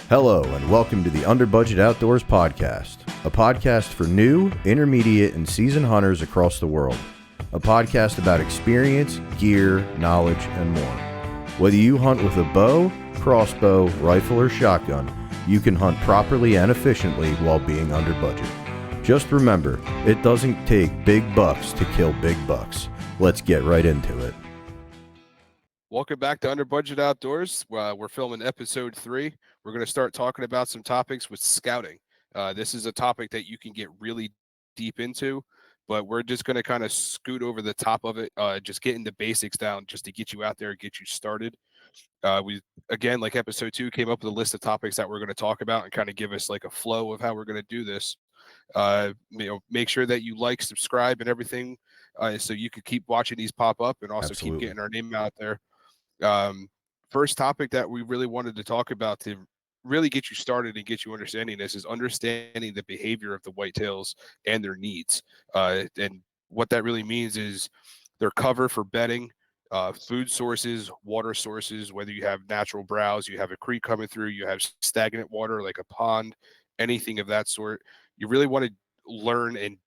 Hello, and welcome to the Under Budget Outdoors podcast, a podcast for new, intermediate, and seasoned hunters across the world. A podcast about experience, gear, knowledge, and more. Whether you hunt with a bow, crossbow, rifle, or shotgun, you can hunt properly and efficiently while being under budget. Just remember, it doesn't take big bucks to kill big bucks. Let's get right into it. Welcome back to Under Budget Outdoors. We're filming episode 3. We're going to start talking about some topics with scouting. This is a topic that you can get really deep into, but we're just going to kind of scoot over the top of it, just getting the basics down just to get you out there, get you started. We, again, like episode 2, came up with a list of topics that we're going to talk about and kind of give us like a flow of how we're going to do this. Make sure that you like, subscribe, and everything, so you can keep watching these pop up and also Absolutely. keep getting our name out there. First topic that we really wanted to talk about to really get you started and get you understanding this is understanding the behavior of the whitetails and their needs. And what that really means is their cover for bedding, food sources, water sources, whether you have natural browse, you have a creek coming through, you have stagnant water like a pond, anything of that sort. You really want to learn and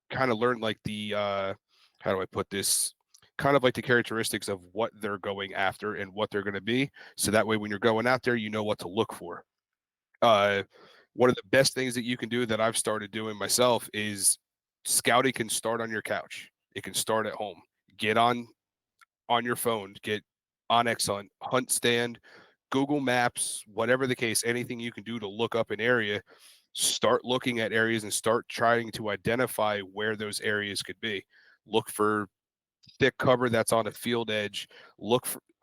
kind of learn like the, how do I put this? Kind of like the characteristics of what they're going after and what they're going to be. So that way, when you're going out there, you know what to look for. One of the best things that you can do that I've started doing myself is scouting can start on your couch. It can start at home. Get on your phone, get Onyx Hunt Stand, Google Maps, whatever the case, anything you can do to look up an area, start looking at areas and start trying to identify where those areas could be. Look for thick cover that's on a field edge.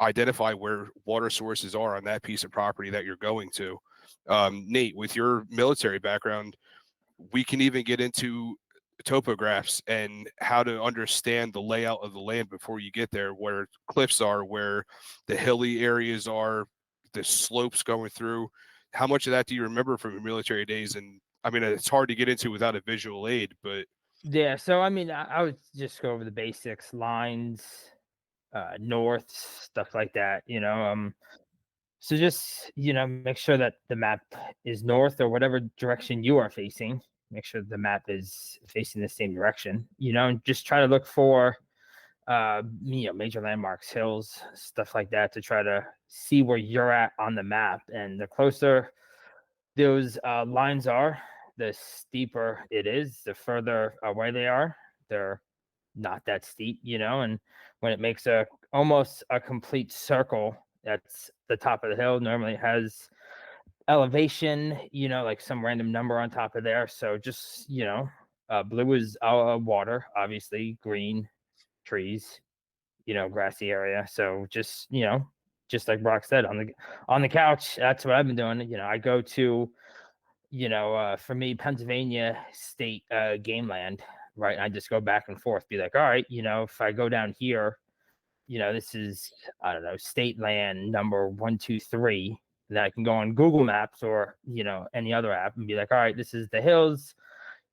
Identify where water sources are on that piece of property that you're going to. Nate, with your military background, we can even get into topographs and how to understand the layout of the land before you get there, where cliffs are, where the hilly areas are, the slopes going through. How much of that do you remember from your military days? And I mean, it's hard to get into without a visual aid, but Yeah, so I mean, I would just go over the basics, lines, north, stuff like that, So just, make sure that the map is north or whatever direction you are facing. Make sure the map is facing the same direction, and just try to look for, major landmarks, hills, stuff like that to try to see where you're at on the map. And the closer those lines are, the steeper it is, the further away they are. They're not that steep, and when it makes almost a complete circle, that's the top of the hill, normally has elevation, like some random number on top of there. So just, blue is water, obviously, green trees, grassy area. So just, just like Brock said, on the couch, that's what I've been doing. I go to, for me, Pennsylvania state game land, right? And I just go back and forth, be like, all right, if I go down here, this is, I don't know, state land number 123. That I can go on Google Maps or, any other app and be like, all right, this is the hills,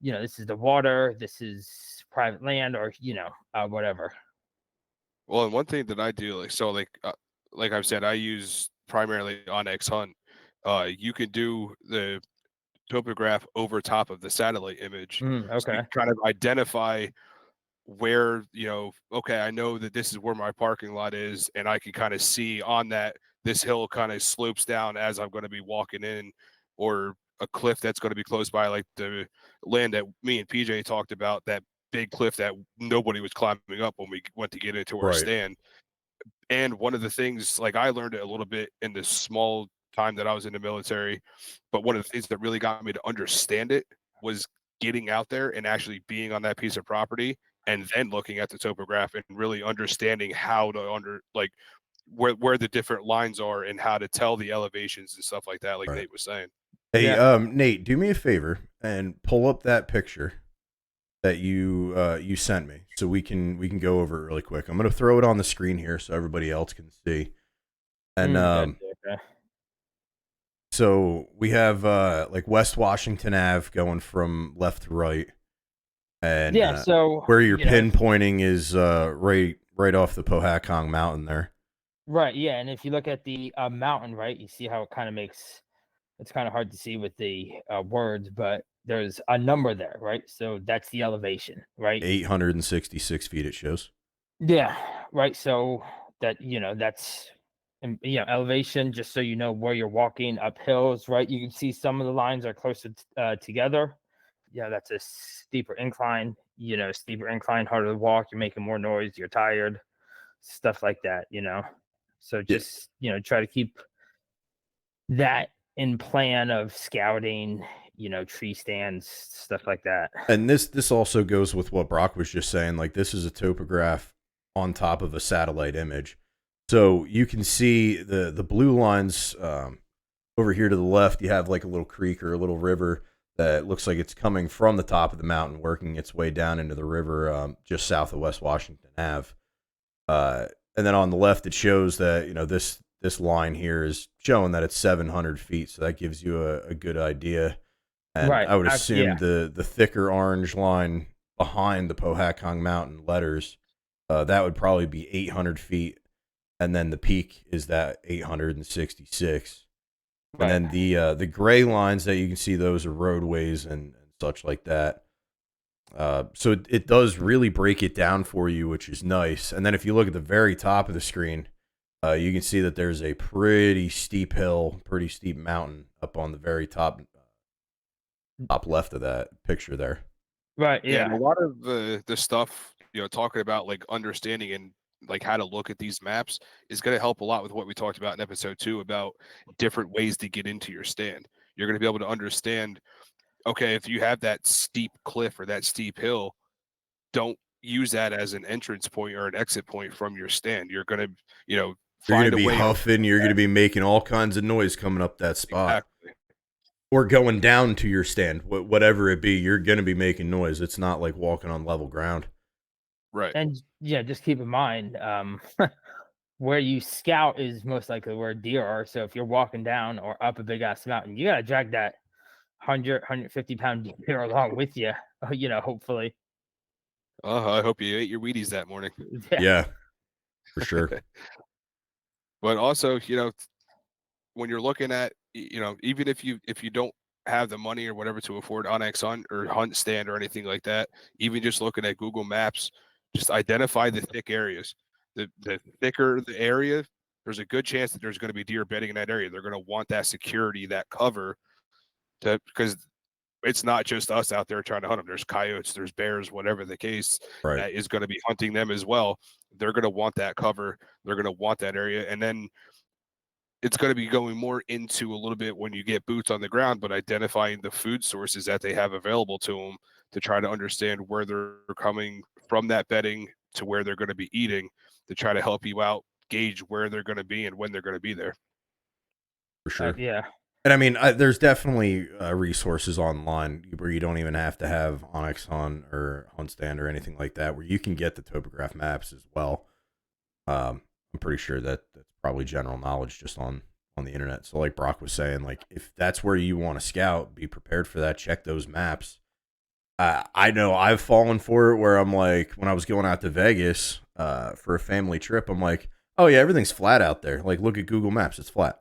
this is the water, this is private land, or, whatever. well, and one thing that I do, like I've said, I use primarily Onyx Hunt. You can do the topograph over top of the satellite image, so you Okay. can kind of identify where, okay, I know that this is where my parking lot is, and I can kind of see on that this hill kind of slopes down as I'm going to be walking in, or a cliff that's going to be close by, like the land that me and PJ talked about, that big cliff that nobody was climbing up when we went to get into our stand. And one of the things, like, I learned it a little bit in the small time that I was in the military, but one of the things that really got me to understand it was getting out there and actually being on that piece of property and then looking at the topograph and really understanding how to where the different lines are and how to tell the elevations and stuff like that, like Nate was saying. Hey, Yeah. Nate, do me a favor and pull up that picture that you sent me so we can go over it really quick. I'm going to throw it on the screen here so everybody else can see. And Okay. so we have like West Washington Ave going from left to right. And Yeah, so where you're pinpointing is right off the Pohatcong Mountain there. Right, yeah, and if you look at the mountain, right, you see how it kind of makes It's kind of hard to see with the words, but there's a number there, right? So that's the elevation, right? 866 feet it shows. Yeah, right. So that that's elevation, just so you know where you're walking up hills, right? You can see some of the lines are closer together. Yeah, that's a steeper incline. Steeper incline, harder to walk. You're making more noise. You're tired, stuff like that. So Yeah. just try to keep that in plan of scouting. Tree stands, stuff like that. And this also goes with what Brock was just saying. Like, this is a topograph on top of a satellite image. So you can see the blue lines over here to the left. You have like a little creek or a little river that looks like it's coming from the top of the mountain, working its way down into the river just south of West Washington Ave. And then on the left, it shows that this line here is showing that it's 700 feet. So that gives you a good idea. And Right. I would assume Yeah. the thicker orange line behind the Powhatan Mountain letters, that would probably be 800 feet. And then the peak is that 866. And Right. then the gray lines that you can see, those are roadways and such like that. So it does really break it down for you, which is nice. And then if you look at the very top of the screen, you can see that there's a pretty steep hill, pretty steep mountain up on the very top left of that picture there. Right. Yeah, and Yeah. a lot of the stuff, talking about like understanding and like how to look at these maps is going to help a lot with what we talked about in episode 2 about different ways to get into your stand. You're going to be able to understand, okay, if you have that steep cliff or that steep hill, don't use that as an entrance point or an exit point from your stand. You're going to, You're going find to a be way. huffing. You're going to be making all kinds of noise coming up that spot. Exactly. Or going down to your stand, whatever it be, you're going to be making noise. It's not like walking on level ground. Right. And yeah, just keep in mind, where you scout is most likely where deer are. So if you're walking down or up a big ass mountain, you gotta drag that 150 pound deer along with you. Hopefully. I hope you ate your Wheaties that morning. Yeah. Yeah, for sure. But also, when you're looking at, even if you don't have the money or whatever to afford Onyx Hunt or Hunt Stand or anything like that, even just looking at Google Maps, just identify the thick areas. The thicker the area, there's a good chance that there's going to be deer bedding in that area. They're going to want that security, that cover, because it's not just us out there trying to hunt them. There's coyotes, there's bears, whatever the case, Right. that is going to be hunting them as well. They're going to want that cover. They're going to want that area, and then it's going to be going more into a little bit when you get boots on the ground, but identifying the food sources that they have available to them to try to understand where they're coming from, that bedding to where they're going to be eating, to try to help you out, gauge where they're going to be and when they're going to be there. For sure. Yeah. And I mean, there's definitely resources online where you don't even have to have Onyx Hunt or Hunt Stand or anything like that, where you can get the topograph maps as well. I'm pretty sure that that's probably general knowledge just on the internet. So like Brock was saying, like if that's where you want to scout, be prepared for that. Check those maps. I know I've fallen for it where I'm like, when I was going out to Vegas for a family trip, I'm like, oh yeah, everything's flat out there. Like look at Google Maps, it's flat.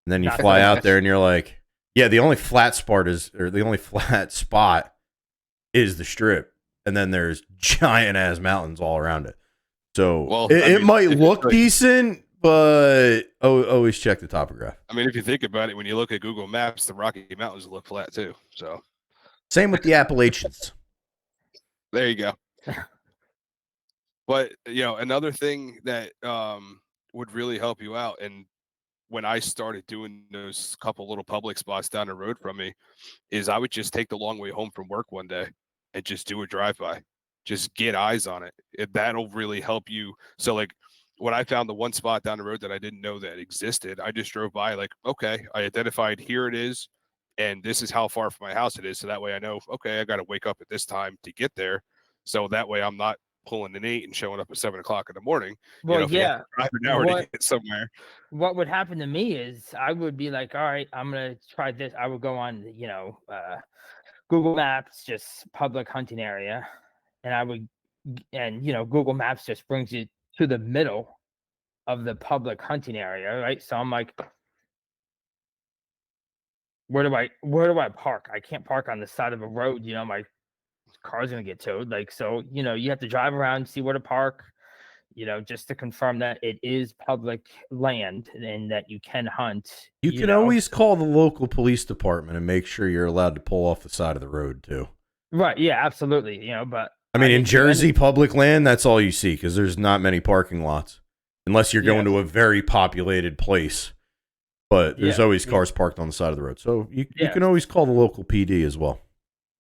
And then you Not fly so out much. there and you're like, yeah, the only flat spot is the strip. And then there's giant ass mountains all around it. So Well, it might look decent, but always check the topograph. I mean, if you think about it, when you look at Google Maps, the Rocky Mountains look flat too. So same with the Appalachians. there you go. But another thing that would really help you out, and when I started doing those couple little public spots down the road from me, is I would just take the long way home from work one day and just do a drive-by. Just get eyes on it. That'll really help you. So like when I found the one spot down the road that I didn't know that existed, I just drove by like, okay, I identified here it is, and this is how far from my house it is. So that way I know, okay, I got to wake up at this time to get there. So that way I'm not pulling an 8 and showing up at 7 o'clock in the morning. Well, If you have yeah. to drive an hour to What get somewhere. what would happen to me is I would be like, all right, I'm gonna try this. I would go on, Google Maps, just public hunting area, and Google Maps just brings you to the middle of the public hunting area, right? So I'm like, where do I park? I can't park on the side of a road. My car's gonna get towed. Like, so, you have to drive around, see where to park, just to confirm that it is public land and that you can hunt, You can always call the local police department and make sure you're allowed to pull off the side of the road too. Right. Yeah, absolutely. But I mean, in didn't do Jersey, any. public land, that's all you see because there's not many parking lots unless you're going Yeah. to a very populated place. But there's Yeah. always cars parked on the side of the road. So you Yeah. can always call the local PD as well.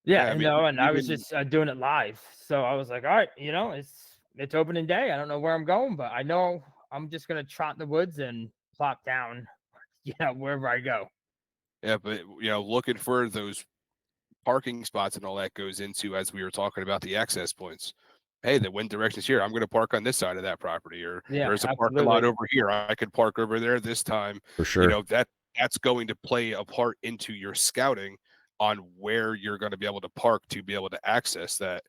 Yeah, Yeah, I mean, and I was even just doing it live. So I was like, all right, it's opening day. I don't know where I'm going, but I know I'm just gonna trot in the woods and plop down, wherever I go. yeah, but looking for those parking spots and all that goes into, as we were talking about, the access points. Hey, the wind direction's here. I'm going to park on this side of that property, or Yeah, there's a parking lot absolutely. over here. I could park over there this time. For sure. That's going to play a part into your scouting on where you're going to be able to park to be able to access that.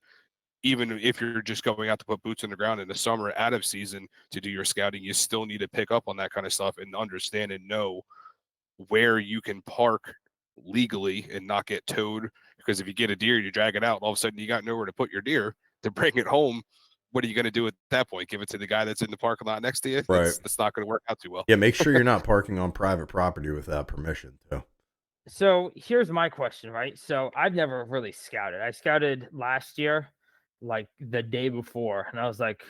Even if you're just going out to put boots on the ground in the summer out of season to do your scouting, you still need to pick up on that kind of stuff and understand and know where you can park legally and not get towed. Because if you get a deer, you drag it out, all of a sudden you got nowhere to put your deer to bring it home. What are you going to do at that point? Give it to the guy that's in the parking lot next to you? Right. That's not going to work out too well. Yeah, make sure you're not parking on private property without permission, too. So here's my question, right? So I've never really scouted. I scouted last year, like the day before, and I was like,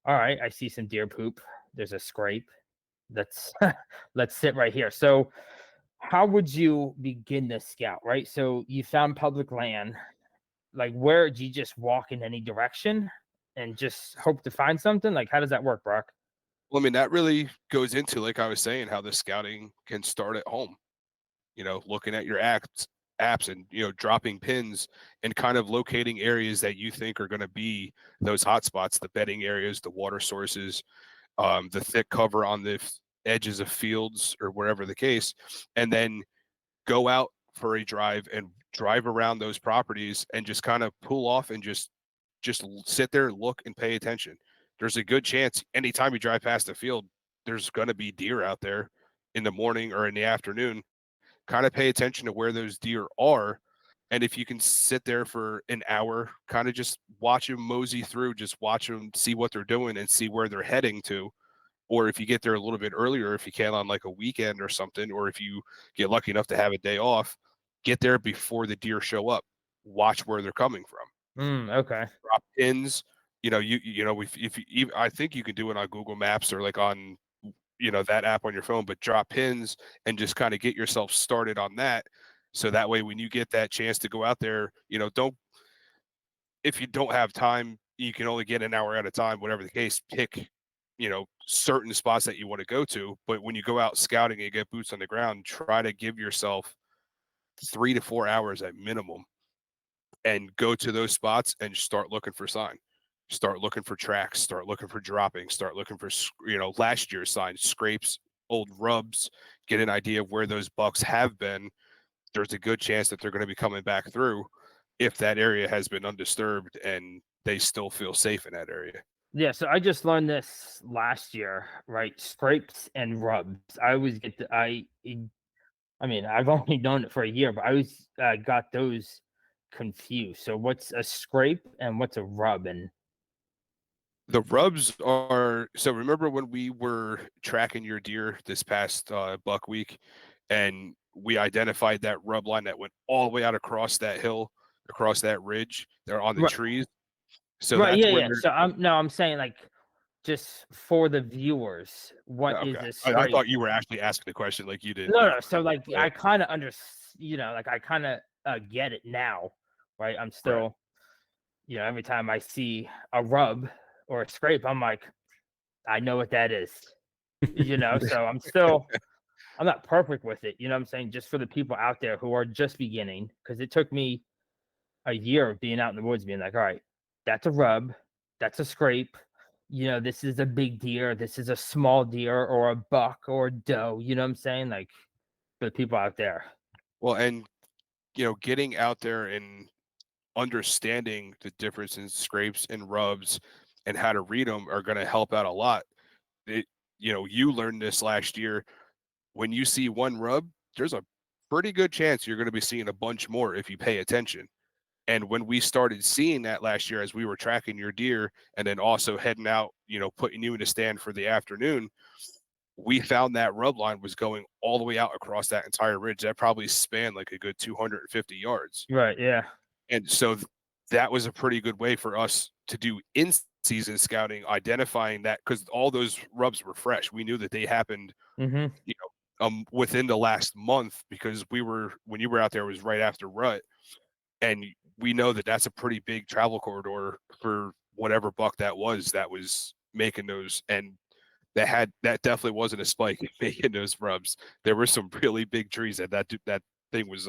all right, I see some deer poop. There's a scrape. Let's let's sit right here. So how would you begin this scout, right? So you found public land. Like, where do you just walk in any direction and just hope to find something? Like, how does that work, Brock? Well, I mean, that really goes into, like I was saying, how the scouting can start at home. Looking at your apps and, dropping pins and kind of locating areas that you think are going to be those hot spots, the bedding areas, the water sources, the thick cover on the edges of fields or wherever the case, and then go out for a drive and drive around those properties and just kind of pull off and just sit there, look, and pay attention. There's a good chance anytime you drive past a field, there's going to be deer out there in the morning or in the afternoon. Kind of pay attention to where those deer are. And if you can sit there for an hour, kind of just watch them mosey through, just watch them, see what they're doing and see where they're heading to. Or if you get there a little bit earlier, if you can on like a weekend or something, or if you get lucky enough to have a day off, get there before the deer show up. Watch where they're coming from. Okay. Drop pins. If you, I think you can do it on Google Maps or like on that app on your phone, but drop pins and just kind of get yourself started on that. So that way, when you get that chance to go out there, if you don't have time, you can only get an hour at a time, whatever the case, pick, certain spots that you want to go to. But when you go out scouting and get boots on the ground, try to give yourself 3 to 4 hours at minimum and go to those spots and start looking for sign. Start looking for tracks, start looking for dropping, start looking for, last year's signs, scrapes, old rubs, get an idea of where those bucks have been. There's a good chance that they're going to be coming back through if that area has been undisturbed and they still feel safe in that area. Yeah, so I just learned this last year, right? Scrapes and rubs. I always get I mean, I've only known it for a year, but I always got those confused. So what's a scrape and what's a rub? And The rubs are, so remember when we were tracking your deer this past buck week and we identified that rub line that went all the way out across that hill, across that ridge there on the right, trees. So right, that's yeah, where yeah. So I'm saying, like, just for the viewers, what is okay. a I scrape? thought you were actually asking the question like you didn't No, know. no. So, like, Right. I kind of like, I kind of get it now, right? I'm Right. still, every time I see a rub or a scrape, I'm like, I know what that is, So I'm not perfect with it. You know what I'm saying? Just for the people out there who are just beginning, because it took me a year of being out in the woods, being like, all right, that's a rub, that's a scrape. This is a big deer, this is a small deer, or a buck, or a doe. You know what I'm saying? Like, for the people out there. Well, and getting out there and understanding the difference in scrapes and rubs and how to read them are going to help out a lot. You learned this last year. When you see one rub, there's a pretty good chance you're going to be seeing a bunch more if you pay attention. And when we started seeing that last year, as we were tracking your deer and then also heading out, putting you in a stand for the afternoon, we found that rub line was going all the way out across that entire ridge. That probably spanned like a good 250 yards. Right. Yeah. And so that was a pretty good way for us to do in-season scouting, identifying that, because all those rubs were fresh. We knew that they happened, Mm-hmm. within the last month, because when you were out there, it was right after rut. And we know that that's a pretty big travel corridor for whatever buck that was making those. And that definitely wasn't a spike making those rubs. There were some really big trees that thing was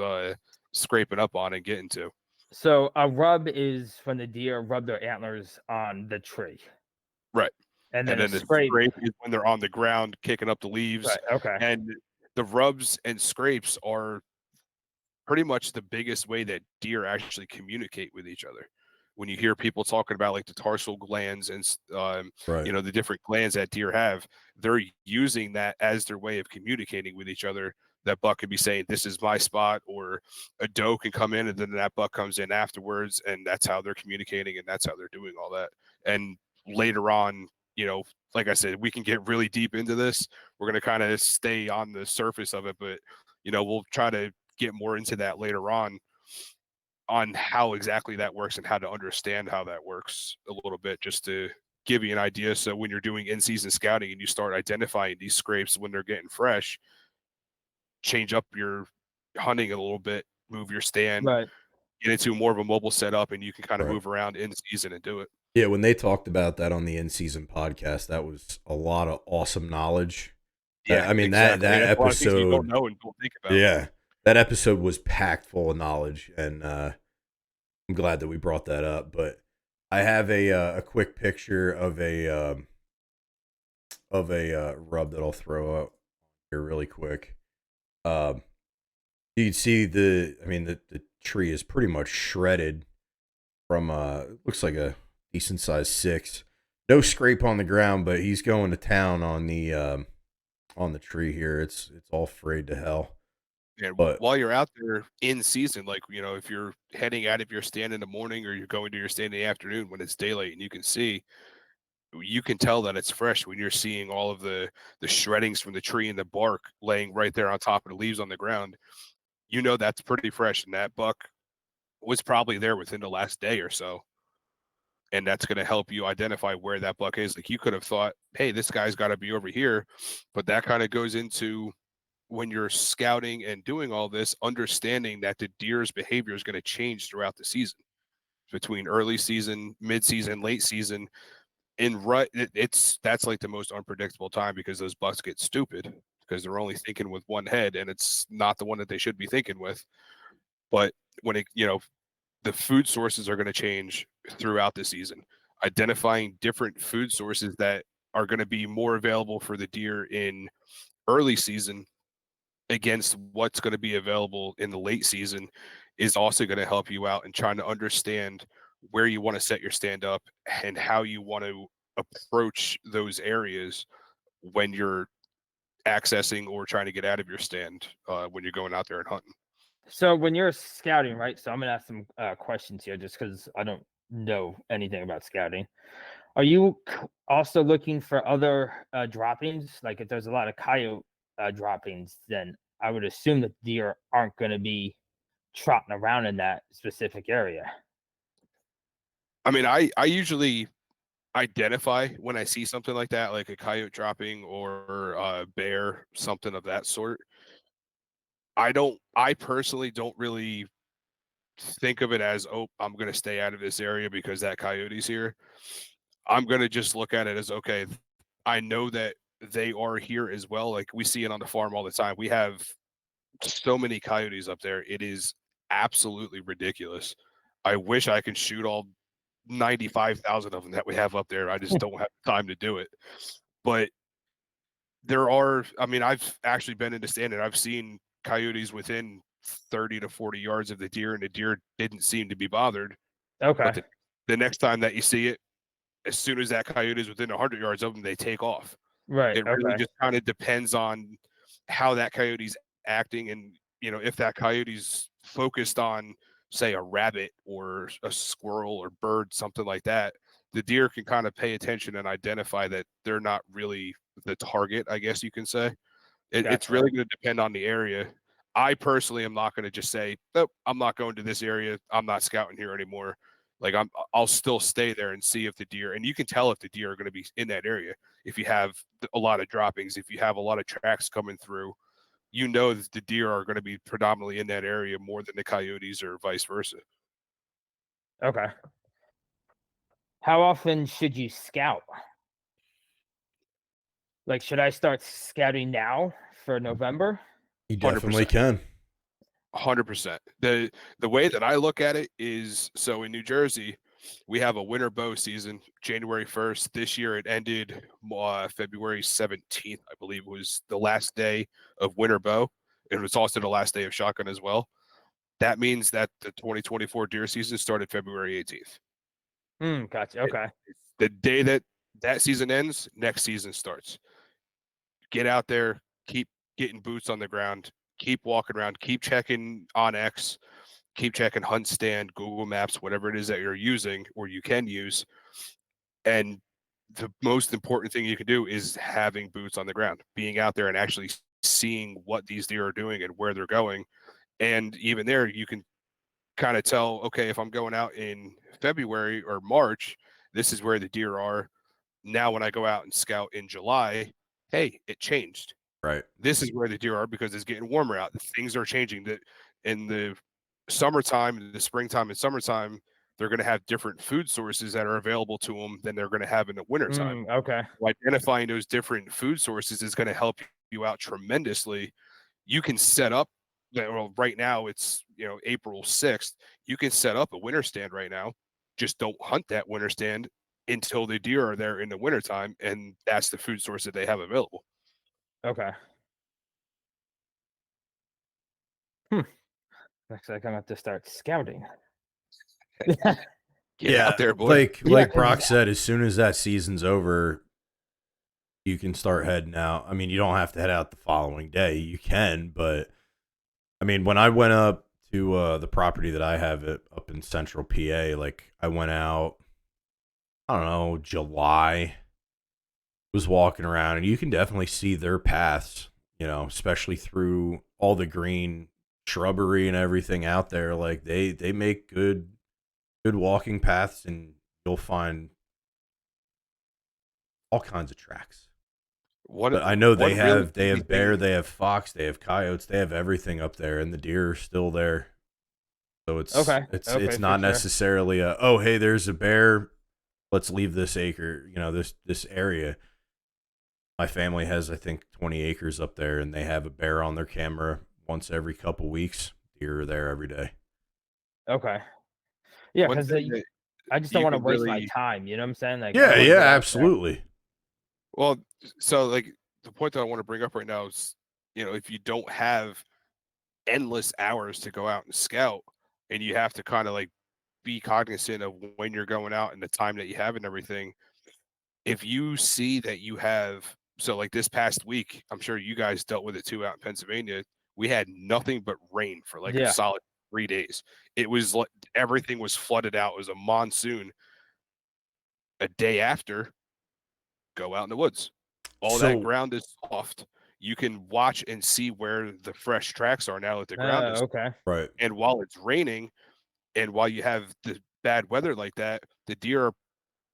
scraping up on and getting to. So a rub is when the deer rub their antlers on the tree, Right. and then And a then the scrape. scrape is when they're on the ground kicking up the leaves. Right. Okay. And the rubs and scrapes are pretty much the biggest way that deer actually communicate with each other. When you hear people talking about like the tarsal glands and Right. the different glands that deer have, they're using that as their way of communicating with each other. That buck could be saying, "This is my spot," or a doe can come in and then that buck comes in afterwards, and that's how they're communicating and that's how they're doing all that. And later on, like I said, we can get really deep into this. We're going to kind of stay on the surface of it, but we'll try to get more into that later on how exactly that works and how to understand how that works a little bit, just to give you an idea. So when you're doing in-season scouting and you start identifying these scrapes when they're getting fresh, change up your hunting a little bit, move your stand, Right. get into more of a mobile setup, and you can kind of Right. move around in season and do it. Yeah, when they talked about that on the in-season podcast, that was a lot of awesome knowledge. Yeah, I mean exactly. that That's a lot of things you don't episode. know and don't think about. Yeah, that episode was packed full of knowledge, and I'm glad that we brought that up. But I have a quick picture of a rub that I'll throw up here really quick. You can see the tree is pretty much shredded from looks like a decent sized 6. No scrape on the ground, but he's going to town on the tree here. It's all frayed to hell. And But while you're out there in season, like, if you're heading out of your stand in the morning or you're going to your stand in the afternoon when it's daylight and you can tell that it's fresh when you're seeing all of the shreddings from the tree and the bark laying right there on top of the leaves on the ground. That's pretty fresh, and that buck was probably there within the last day or so. And that's going to help you identify where that buck is. Like, you could have thought, hey, this guy's got to be over here, but that kind of goes into, when you're scouting and doing all this, understanding that the deer's behavior is going to change throughout the season, between early season, mid-season, late season. In rut, that's like the most unpredictable time, because those bucks get stupid because they're only thinking with one head, and it's not the one that they should be thinking with. But when the food sources are going to change throughout the season, identifying different food sources that are going to be more available for the deer in early season against what's going to be available in the late season is also going to help you out in trying to understand where you want to set your stand up and how you want to approach those areas when you're accessing or trying to get out of your stand, when you're going out there and hunting. So when you're scouting, right? So I'm gonna ask some questions here, just because I don't know anything about scouting. Are you also looking for other droppings? Like if there's a lot of coyote droppings, then I would assume that deer aren't going to be trotting around in that specific area. I mean, I usually identify when I see something like that, like a coyote dropping or a bear, something of that sort. I personally don't really think of it as, oh, I'm going to stay out of this area because that coyote's here. I'm going to just look at it as, okay, I know that they are here as well. Like, we see it on the farm all the time. We have so many coyotes up there. It is absolutely ridiculous. I wish I could shoot all 95,000 of them that we have up there. I just don't have time to do it. But I've actually been in the stand and I've seen coyotes within 30 to 40 yards of the deer, and the deer didn't seem to be bothered. Okay. But the next time that you see it, as soon as that coyote is within 100 yards of them, they take off. Right. It really Okay. just kind of depends on how that coyote's acting and if that coyote's focused on, say, a rabbit or a squirrel or bird, something like that, the deer can kind of pay attention and identify that they're not really the target, I guess you can say. It's Gotcha. really going to depend on the area. I personally am not going to just say, nope, I'm not going to this area. I'm not scouting here anymore. Like I'll still stay there and see if the deer, and you can tell if the deer are going to be in that area. If you have a lot of droppings, if you have a lot of tracks coming through, that the deer are going to be predominantly in that area more than the coyotes or vice versa. Okay. How often should you scout? Like, should I start scouting now for November? You Hundred definitely percent. can. 100%. The way that I look at it is, so in New Jersey, we have a winter bow season, January 1st. This year it ended February 17th, I believe was the last day of winter bow. It was also the last day of shotgun as well. That means that the 2024 deer season started February 18th. Gotcha. It, Okay. the day that season ends, next season starts. Get out there, keep getting boots on the ground, keep walking around, keep checking on X, keep checking Hunt Stand, Google Maps, whatever it is that you're using or you can use. And the most important thing you can do is having boots on the ground, being out there and actually seeing what these deer are doing and where they're going. And even there, you can kind of tell, okay, if I'm going out in February or March, this is where the deer are. Now, when I go out and scout in July, hey, it changed. Right. This is where the deer are because it's getting warmer out. Things are changing. That in the summertime, the springtime and summertime, they're going to have different food sources that are available to them than they're going to have in the wintertime. Okay. So identifying those different food sources is going to help you out tremendously. You can set up that. Well, right now it's April 6th. You can set up a winter stand right now. Just don't hunt that winter stand until the deer are there in the wintertime, and that's the food source that they have available. Okay. Hmm. Looks like I'm gonna have to start scouting. Get Yeah, out there, boy. Yeah, like because Brock said, as soon as that season's over, you can start heading out. I mean, you don't have to head out the following day. You can, but I mean, when I went up to the property that I have up in central PA, like I went out, I don't know, July, was walking around, and you can definitely see their paths, especially through all the green shrubbery and everything out there. Like they make good walking paths, and you'll find all kinds of tracks. One But I know one really they easy have bear, thing. they have fox, they have coyotes, they have everything up there, and the deer are still there. So it's okay, it's okay, it's for not sure. necessarily a, oh, hey, there's a bear, let's leave this acre, this area. My family has, I think, 20 acres up there, and they have a bear on their camera once every couple weeks. Deer are there every day. Okay. Yeah, One because thing that I just don't you want to can waste my really time. You know what I'm saying? Like, I Yeah, want to yeah, get out there. absolutely. well, so like the point that I want to bring up right now is, if you don't have endless hours to go out and scout, and you have to kind of like be cognizant of when you're going out and the time that you have and everything. If you see that you have, so like this past week, I'm sure you guys dealt with it too out in Pennsylvania. We had nothing but rain for like a Yeah. solid 3 days. It was like everything was flooded out. It was a monsoon. A day after, go out in the woods. All that So, ground is soft. You can watch and see where the fresh tracks are now that the ground is. Okay. right, And while it's raining and while you have the bad weather like that, the deer are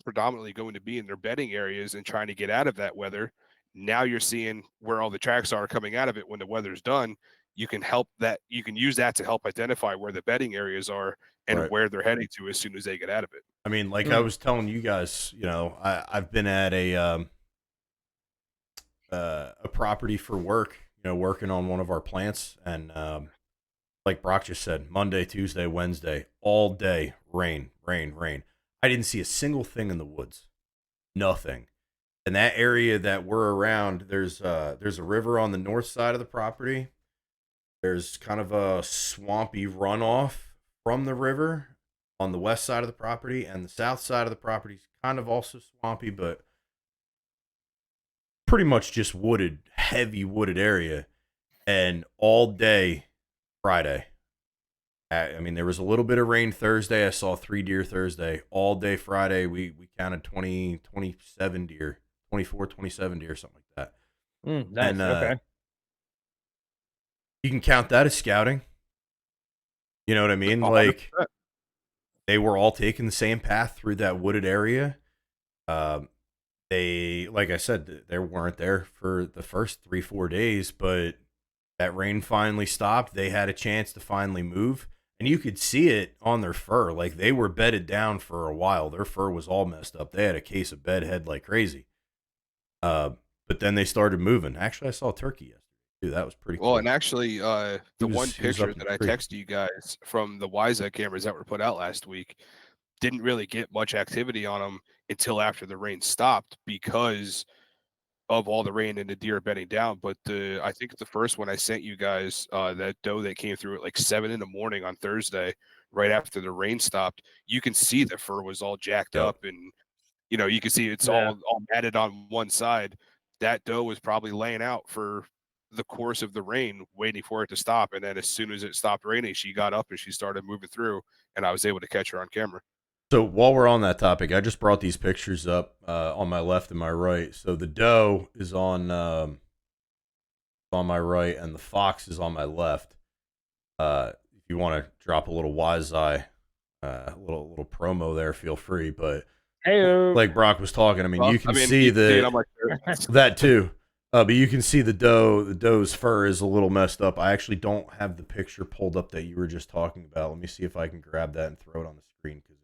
predominantly going to be in their bedding areas and trying to get out of that weather. Now you're seeing where all the tracks are coming out of it when the weather's done. You can use that to help identify where the bedding areas are and right. where they're heading to as soon as they get out of it. I mean, like I Mm, was telling you guys, I've been at a property for work, working on one of our plants, and like Brock just said, Monday, Tuesday, Wednesday, all day, rain, rain, rain. I didn't see a single thing in the woods, nothing. And that area that we're around, there's a river on the north side of the property. There's kind of a swampy runoff from the river on the west side of the property, and the south side of the property is kind of also swampy, but pretty much just wooded, heavy wooded area. And all day Friday. I mean, there was a little bit of rain Thursday. I saw 3 deer Thursday. All day Friday, we counted 20, 27 deer, 24, 27 deer, something like that. And Nice. Okay. you can count that as scouting. You know what I mean? Like, 100%. they were all taking the same path through that wooded area. They, like I said, they weren't there for the first 3-4 days, but that rain finally stopped. They had a chance to finally move, and you could see it on their fur. Like, they were bedded down for a while. Their fur was all messed up. They had a case of bedhead like crazy. But then they started moving. Actually, I saw a turkey yesterday too. That was pretty Well, cool. and actually, the He was one up picture in the that I tree. texted you guys from the Wiseeye cameras that were put out last week didn't really get much activity on them until after the rain stopped because of all the rain and the deer bedding down. But I think the first one I sent you guys, that doe that came through at like 7 in the morning on Thursday, right after the rain stopped, you can see the fur was all jacked Yep. up, and you can see it's Yeah. all matted on one side. That doe was probably laying out for the course of the rain, waiting for it to stop. And then as soon as it stopped raining, she got up and she started moving through, and I was able to catch her on camera. So while we're on that topic, I just brought these pictures up on my left and my right. So the doe is on my right, and the fox is on my left. If you want to drop a little wise eye, little promo there, feel free. But Hey. like Brock was talking, I mean, Well, you can I mean, see you can see it the on my shirt. that too. But you can see the doe. The doe's fur is a little messed up. I actually don't have the picture pulled up that you were just talking about. Let me see if I can grab that and throw it on the screen because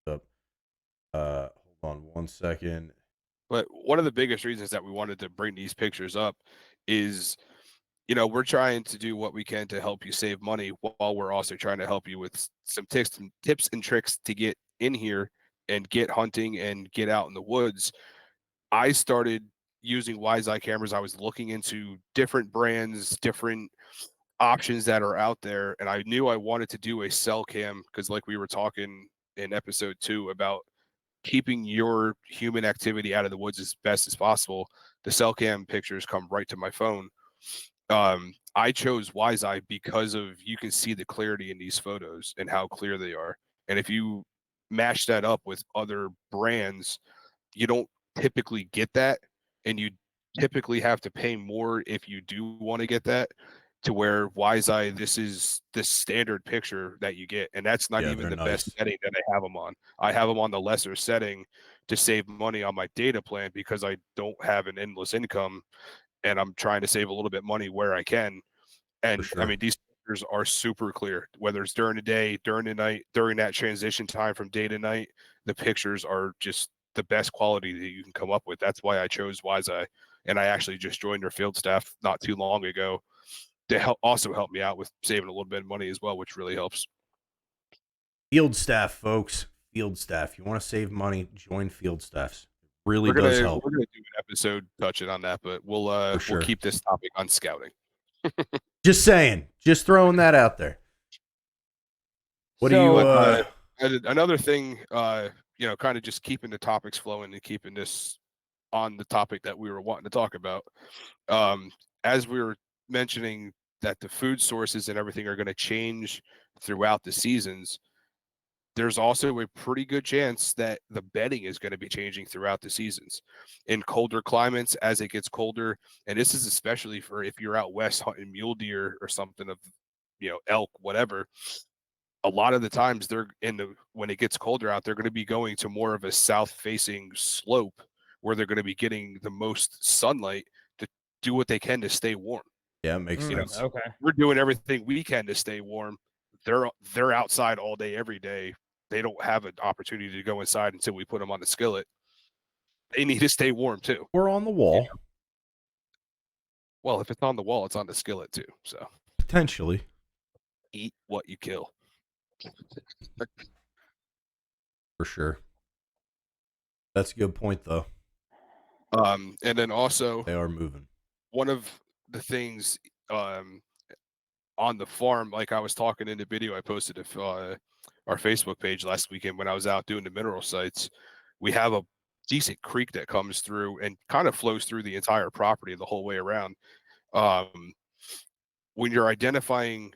it's up. Hold on one second. But one of the biggest reasons that we wanted to bring these pictures up is, we're trying to do what we can to help you save money while we're also trying to help you with some tips and tricks to get in here and get hunting and get out in the woods. I started using Wise Eye cameras. I was looking into different brands, different options that are out there, and I knew I wanted to do a cell cam because, like we were talking in episode 2 about keeping your human activity out of the woods as best as possible. The cell cam pictures come right to my phone. I chose Wise Eye because of you can see the clarity in these photos and how clear they are. And if you mash that up with other brands, you don't typically get that, and you typically have to pay more if you do want to get that. To where Wise Eye, this is the standard picture that you get, and that's not Yeah, even they're the best nice. setting that I have them on. I have them on the lesser setting to save money on my data plan because I don't have an endless income, and I'm trying to save a little bit money where I can. For And I sure. mean, these pictures are super clear, whether it's during the day, during the night, during that transition time from day to night. The pictures are just the best quality that you can come up with. That's why I chose Wise Eye. And I actually just joined their field staff not too long ago to help me out with saving a little bit of money as well, which really helps. Field staff, folks. Field staff. You want to save money? Join field staffs. It really We're gonna does help. we're gonna do an episode touching on that, but For we'll sure. keep this topic on scouting. Just saying. Just throwing that out there. What do you? Another thing, kind of just keeping the topics flowing and keeping this on the topic that we were wanting to talk about. As we were mentioning that the food sources and everything are going to change throughout the seasons, there's also a pretty good chance that the bedding is going to be changing throughout the seasons. In colder climates, as it gets colder, and this is especially for if you're out west hunting mule deer or something of, elk, whatever. A lot of the times they're when it gets colder out, they're going to be going to more of a south facing slope where they're going to be getting the most sunlight to do what they can to stay warm. Yeah, it makes You know, sense. Okay. we're doing everything we can to stay warm. They're outside all day, every day. They don't have an opportunity to go inside until we put them on the skillet. They need to stay warm too. We're on the wall. Well, if it's on the wall, it's on the skillet too. So Potentially. eat what you kill. For sure. That's a good point, though. And then also They are moving. one of the things on the farm, like I was talking in the video I posted to our Facebook page last weekend when I was out doing the mineral sites, we have a decent creek that comes through and kind of flows through the entire property the whole way around. Um, when you're identifying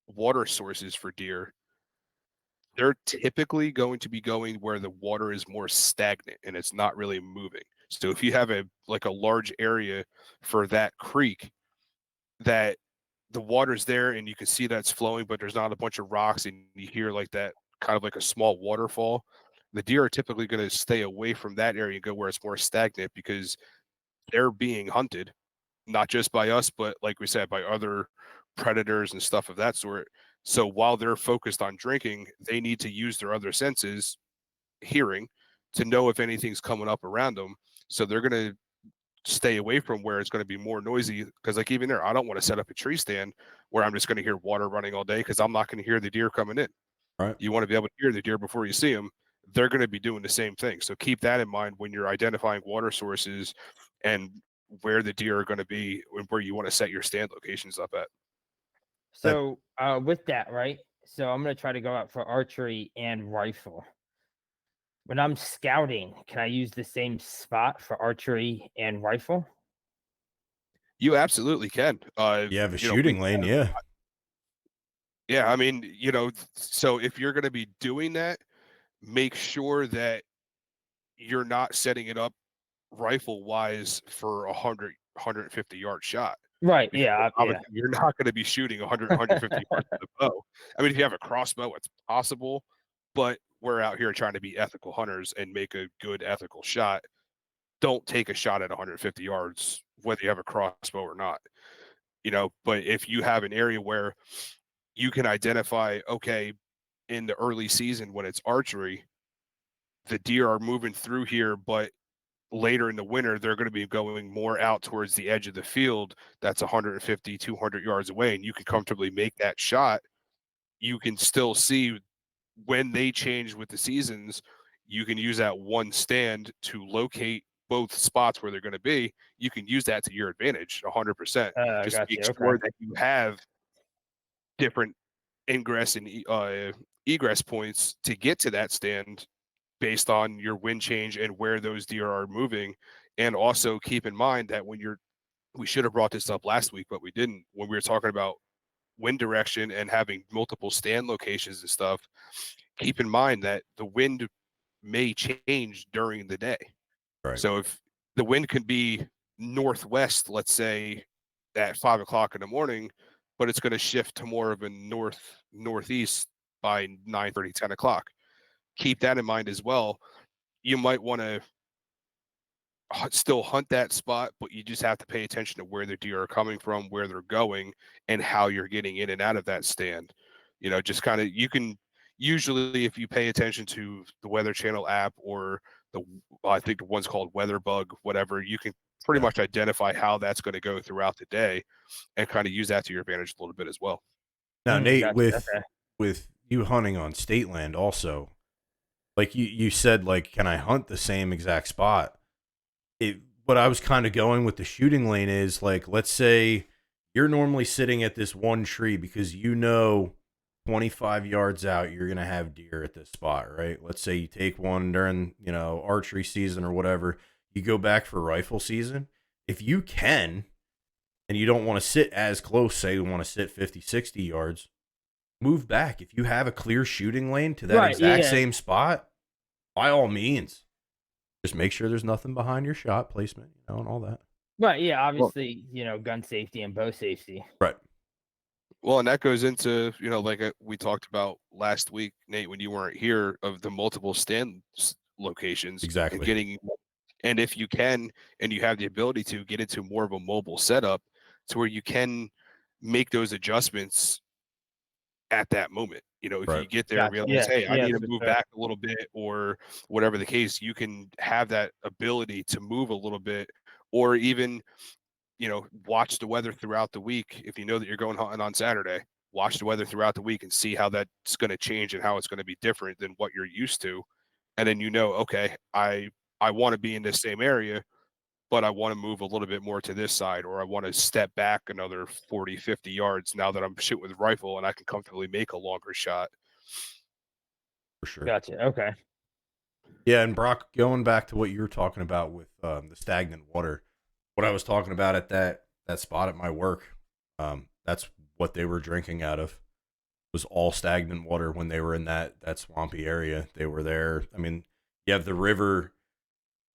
water sources for deer, they're typically going to be going where the water is more stagnant and it's not really moving. So if you have a large area for that creek that the water's there and you can see that's flowing, but there's not a bunch of rocks and you hear like that kind of like a small waterfall, the deer are typically going to stay away from that area and go where it's more stagnant because they're being hunted, not just by us, but like we said, by other predators and stuff of that sort. So while they're focused on drinking, they need to use their other senses, hearing, to know if anything's coming up around them. So they're going to stay away from where it's going to be more noisy. Because like even there, I don't want to set up a tree stand where I'm just going to hear water running all day because I'm not going to hear the deer coming in. Right. You want to be able to hear the deer before you see them. They're going to be doing the same thing. So keep that in mind when you're identifying water sources and where the deer are going to be and where you want to set your stand locations up at. So with that, right? So I'm gonna try to go out for archery and rifle. When I'm scouting, can I use the same spot for archery and rifle? You absolutely can. You have a You know, we shooting lane, yeah. Yeah, I mean, so if you're going to be doing that, make sure that you're not setting it up rifle wise for 100 150 yard shot, Right. because Yeah. Yeah. obviously you're not going to be shooting 150 yards with a bow. I mean, if you have a crossbow, it's possible, but we're out here trying to be ethical hunters and make a good ethical shot. Don't take a shot at 150 yards, whether you have a crossbow or not. But if you have an area where you can identify, okay, in the early season when it's archery, the deer are moving through here, but later in the winter, they're going to be going more out towards the edge of the field that's 150, 200 yards away, and you can comfortably make that shot. You can still see when they change with the seasons, you can use that one stand to locate both spots where they're going to be. You can use that to your advantage 100%. Just Got make you. Okay. sure that you have different ingress and egress points to get to that stand based on your wind change and where those deer are moving. And also keep in mind that we should have brought this up last week, but we didn't, when we were talking about wind direction and having multiple stand locations and stuff. Keep in mind that the wind may change during the day. Right. So if the wind can be northwest, let's say at 5 o'clock in the morning, but it's going to shift to more of a northeast by 9:30, 10 o'clock. Keep that in mind as well. You might want to still hunt that spot, but you just have to pay attention to where the deer are coming from, where they're going, and how you're getting in and out of that stand. Just kind of, you can usually, if you pay attention to the Weather Channel app or I think the one's called Weather Bug, whatever, you can pretty much identify how that's going to go throughout the day and kind of use that to your advantage a little bit as well. Now, Nate, Gotcha. Okay. with you hunting on state land also, like you said, like, can I hunt the same exact spot? What I was kind of going with the shooting lane is, like, let's say you're normally sitting at this one tree because 25 yards out you're going to have deer at this spot, right? Let's say you take one during, archery season or whatever, you go back for rifle season. If you can, and you don't want to sit as close, say you want to sit 50, 60 yards, move back. If you have a clear shooting lane to that exact same spot, by all means, just make sure there's nothing behind your shot placement, and all that. Right. Yeah. Obviously, gun safety and bow safety. Right. Well, and that goes into, we talked about last week, Nate, when you weren't here, of the multiple stand locations. Exactly. And if you can, and you have the ability to get into more of a mobile setup to where you can make those adjustments at that moment. If you get there and realize, hey, I need to move back a little bit or whatever the case, you can have that ability to move a little bit, or even, watch the weather throughout the week. If you know that you're going hunting on Saturday, watch the weather throughout the week and see how that's going to change and how it's going to be different than what you're used to. And then, okay, I want to be in this same area, but I want to move a little bit more to this side, or I want to step back another 40, 50 yards now that I'm shooting with rifle and I can comfortably make a longer shot. For sure. Gotcha. Okay. Yeah, and Brock, going back to what you were talking about with the stagnant water, what I was talking about at that spot at my work, that's what they were drinking out of was all stagnant water when they were in that swampy area. They were there. I mean, you have the river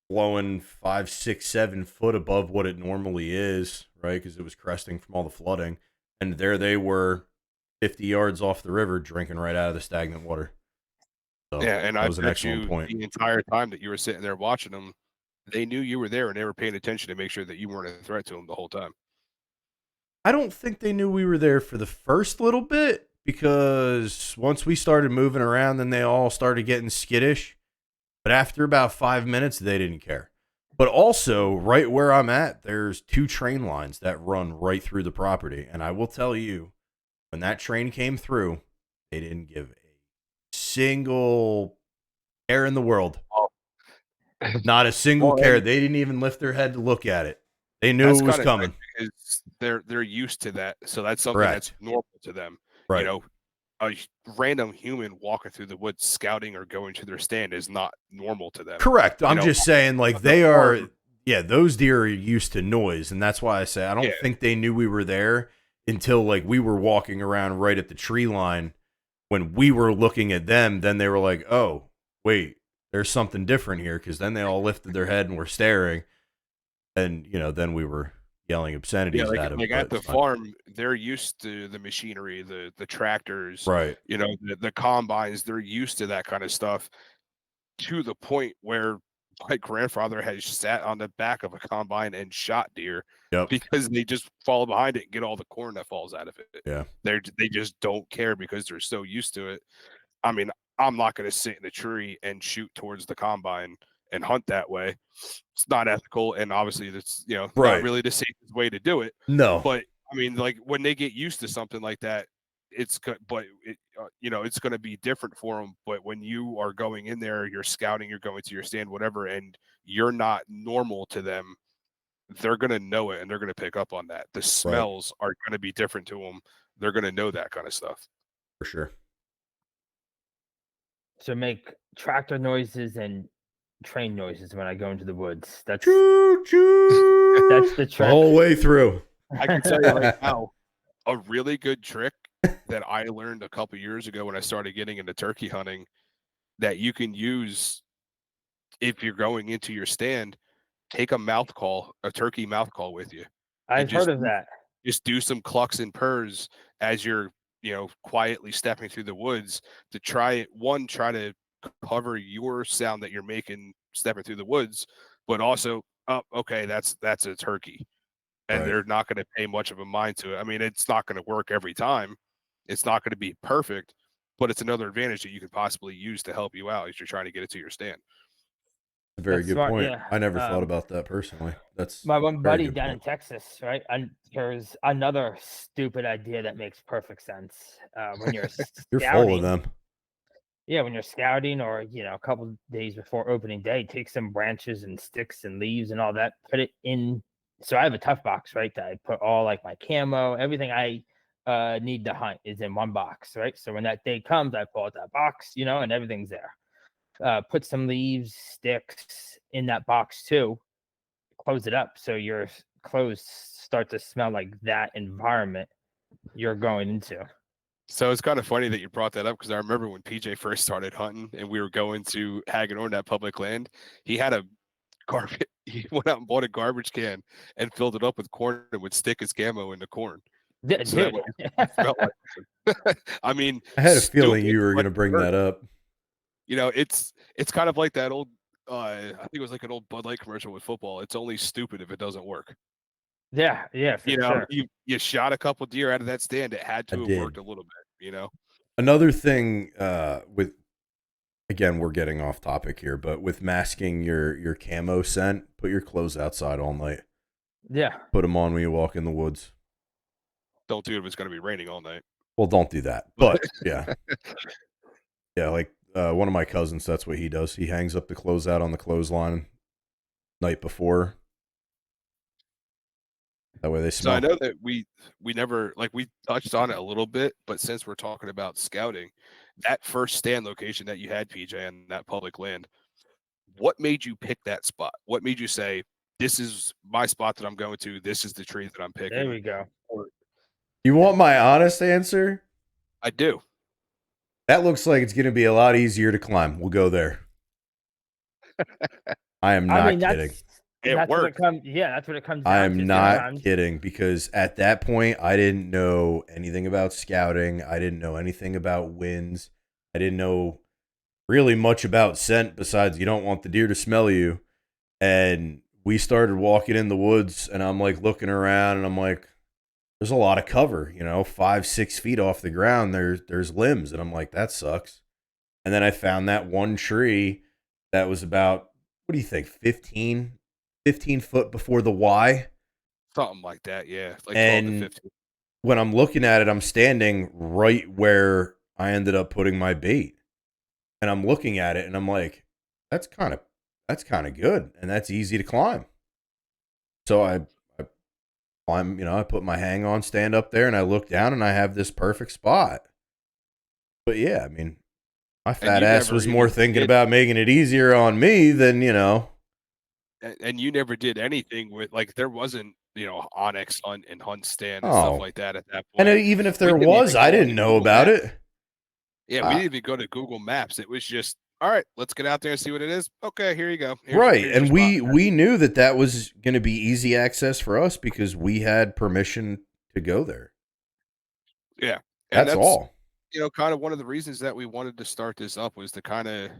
flowing 5, 6, 7 foot above what it normally is, right? Because it was cresting from all the flooding. And there they were 50 yards off the river drinking right out of the stagnant water. So Yeah, and that I was an bet excellent you point. the entire time that you were sitting there watching them, they knew you were there and they were paying attention to make sure that you weren't a threat to them the whole time. I don't think they knew we were there for the first little bit, because once we started moving around, then they all started getting skittish. But after about 5 minutes, they didn't care. But also, right where I'm at, there's 2 train lines that run right through the property. And I will tell you, when that train came through, they didn't give a single care in the world. Oh. Not a single Well, care. and They didn't even lift their head to look at it. They knew that's it was kind of coming. nice because they're used to that. So that's something that's Correct. normal to them. You Right. know, a random human walking through the woods scouting or going to their stand is not normal to them. Correct. You I'm know, just saying, like, on the they are, farm, yeah, those deer are used to noise. And that's why I say I don't yeah, think they knew we were there until, like, we were walking around right at the tree line. When we were looking at them, then they were like, oh, wait, there's something different here. Because then they all lifted their head and were staring. And, then we were yelling yeah, obscenities like at them. like But at the it's fine. farm, they're used to the machinery, the tractors, Right. the combines. They're used to that kind of stuff to the point where my grandfather has sat on the back of a combine and shot deer Yep. because they just fall behind it and get all the corn that falls out of it. Yeah. They just don't care because they're so used to it. I mean, I'm not going to sit in a tree and shoot towards the combine and hunt that way. It's not ethical, and obviously that's not Right. really the safest way to do it. No. But I mean, like when they get used to something like that, it's good. But it's going to be different for them. But when you are going in there, you're scouting, you're going to your stand, whatever, and you're not normal to them, they're going to know it and they're going to pick up on that. The Right. smells are going to be different to them. They're going to know that kind of stuff. For sure. So make tractor noises and train noises when I go into the woods. Choo choo. That's the The trick. whole way through. I can tell you right now, a really good trick that I learned a couple years ago when I started getting into turkey hunting that you can use if you're going into your stand, take a turkey mouth call with you, and I've heard of that. just do some clucks and purrs as you're quietly stepping through the woods to try to cover your sound that you're making stepping through the woods, but also, oh, okay, that's a turkey, and Right. they're not going to pay much of a mind to it. I mean, it's not going to work every time. It's not going to be perfect, but it's another advantage that you could possibly use to help you out as you're trying to get it to your stand. A very That's good smart. point. Yeah. I never thought about that personally. That's My a one very buddy good down in point. Texas, right? And there's another stupid idea that makes perfect sense. When you're You're full of scouting, them. yeah, when you're scouting or a couple days before opening day, take some branches and sticks and leaves and all that, put it in. So I have a tough box, right? That I put all like my camo, everything I need to hunt is in one box, right? So when that day comes, I pull out that box, and everything's there. Put some leaves, sticks in that box too. Close it up so your clothes start to smell like that environment you're going into. So it's kind of funny that you brought that up because I remember when PJ first started hunting and we were going to Hagedorn, that public land, he had a he went out and bought a garbage can and filled it up with corn and would stick his camo in the corn. So that Dude. way it smelled like I mean, I had a feeling stupid, you were but going to bring work. that up. It's kind of like that old I think it was like an old Bud Light commercial with football. It's only stupid if it doesn't work. Yeah, for sure. You shot a couple deer out of that stand. It had I to have did. worked a little bit. Another thing with, again, we're getting off topic here, but with masking your camo scent, put your clothes outside all night. Yeah. Put them on when you walk in the woods. Don't do it if it's going to be raining all night. Well, don't do that. But yeah. Yeah, like one of my cousins, that's what he does. He hangs up the clothes out on the clothesline night before. That way they So I smell. know that we never we touched on it a little bit, but since we're talking about scouting, that first stand location that you had, PJ, on that public land, what made you pick that spot? What made you say, this is my spot that I'm going to, this is the tree that I'm There picking? we go. You want my honest answer? I do. That looks like it's going to be a lot easier to climb. We'll go there. I am I not mean, kidding. that's what it worked. comes. Yeah, that's what it comes I down to am not sometimes. kidding because at that point, I didn't know anything about scouting. I didn't know anything about winds. I didn't know really much about scent besides you don't want the deer to smell you. And we started walking in the woods, and I'm like looking around, and I'm like, there's a lot of cover, 5-6 feet off the ground. There's limbs, and I'm like, that sucks. And then I found that one tree that was about, what do you think, 15 foot before the Y. Something like that, yeah. Like 12 to And 15. when I'm looking at it, I'm standing right where I ended up putting my bait. And I'm looking at it and I'm like, that's kind of good. And that's easy to climb. So I climb, I put my hang on stand up there and I look down and I have this perfect spot. But yeah, I mean, my And fat you ass never was even more thinking did, about making it easier on me than, and you never did anything with, like, there wasn't, Onyx hunt and hunt stand and stuff oh. like that at that And point. even if We there didn't was, even I go didn't onto know Google about Maps. it. Yeah, we didn't even go to Google Maps. It was just, all right, let's get out there and see what it is. Okay, here you go. Right. Here's your And spot. we knew that was going to be easy access for us because we had permission to go there. Yeah. And That's that's, all. kind of one of the reasons that we wanted to start this up was to kind of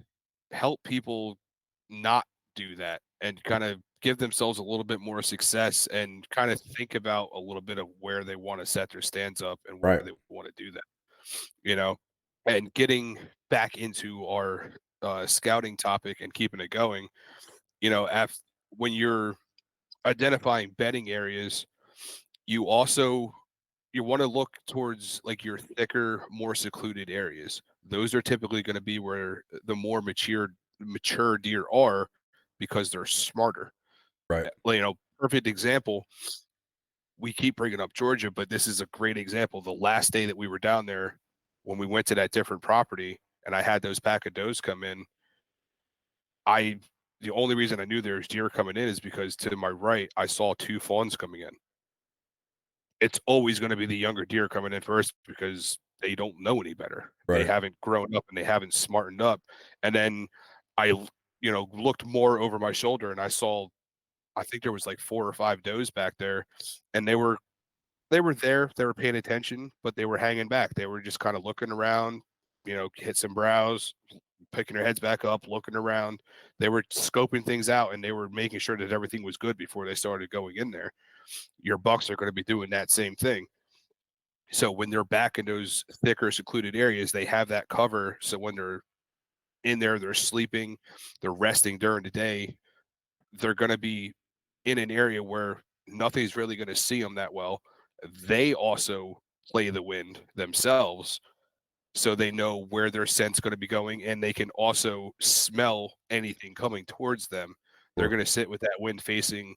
help people not do that and kind of give themselves a little bit more success and kind of think about a little bit of where they want to set their stands up and where Right. they want to do that, you know, and getting back into our scouting topic and keeping it going, when you're identifying bedding areas, you also you want to look towards like your thicker, more secluded areas. Those are typically going to be where the more mature deer are because they're smarter. Right. Perfect example. We keep bringing up Georgia, but this is a great example. The last day that we were down there, when we went to that different property, and I had those pack of does come in, the only reason I knew there was deer coming in is because to my right I saw two fawns coming in. It's always going to be the younger deer coming in first because they don't know any better. They Right. haven't grown up and they haven't smartened up. And then I, looked more over my shoulder and I think there was like 4 or 5 does back there, and they were there, they were paying attention, but they were hanging back. They were just kind of looking around, hit some browse, picking their heads back up, looking around. They were scoping things out and they were making sure that everything was good before they started going in there. Your bucks are going to be doing that same thing. So when they're back in those thicker, secluded areas, they have that cover. So when they're in there, they're sleeping, they're resting during the day. They're going to be in an area where nothing's really going to see them that well. They also play the wind themselves, so they know where their scent's going to be going, and they can also smell anything coming towards them. They're Sure. going to sit with that wind facing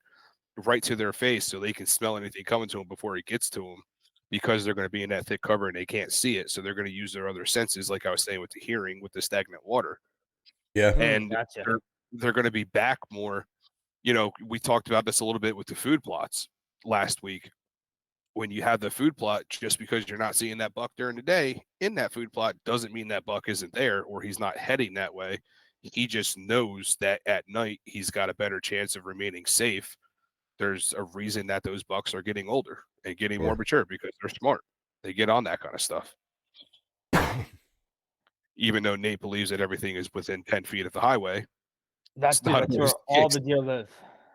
right to their face so they can smell anything coming to them before it gets to them, because they're going to be in that thick cover and they can't see it. So they're going to use their other senses, like I was saying with the hearing with the stagnant water. Yeah. And Gotcha. they're going to be back more. We talked about this a little bit with the food plots last week. When you have the food plot, just because you're not seeing that buck during the day in that food plot doesn't mean that buck isn't there or he's not heading that way. He just knows that at night he's got a better chance of remaining safe. There's a reason that those bucks are getting older and getting more Sure. mature because they're smart. They get on that kind of stuff. Even though Nate believes that everything is within 10 feet of the highway, it's not That's always where the all case. the deer live.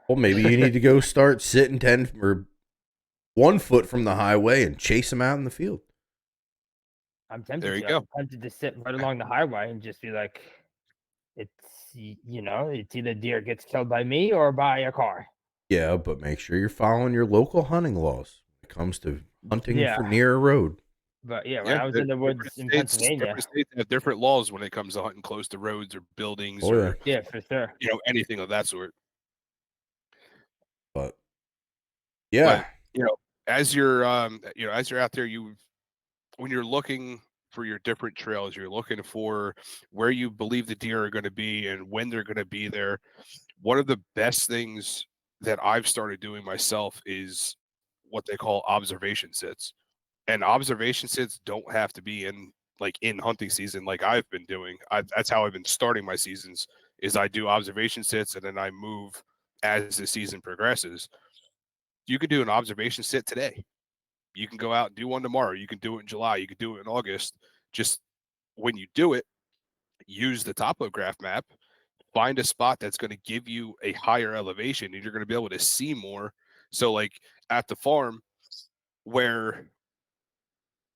Well, maybe you need to go start sitting 10 or 1 foot from the highway and chase them out in the field. I'm tempted There you to. go. I'm tempted to sit right along the highway and just be like, it's either deer gets killed by me or by a car. Yeah, but make sure you're following your local hunting laws when it comes to hunting Yeah, for near a road. but yeah, when Yeah, I was in the woods in different Pennsylvania, states have different laws when it comes to hunting close to roads or buildings Oh, yeah. or yeah, for sure. anything of that sort. But But yeah, as you're as you're out there, when you're looking for your different trails, you're looking for where you believe the deer are going to be and when they're going to be there. One of the best things that I've started doing myself is what they call observation sits. And observation sits don't have to be in hunting season like I've been doing. That's how I've been starting my seasons. Is I do observation sits and then I move as the season progresses. You can do an observation sit today. You can go out and do one tomorrow. You can do it in July. You can do it in August. Just when you do it, use the topograph map. Find a spot that's going to give you a higher elevation, and you're going to be able to see more. So, like at the farm, where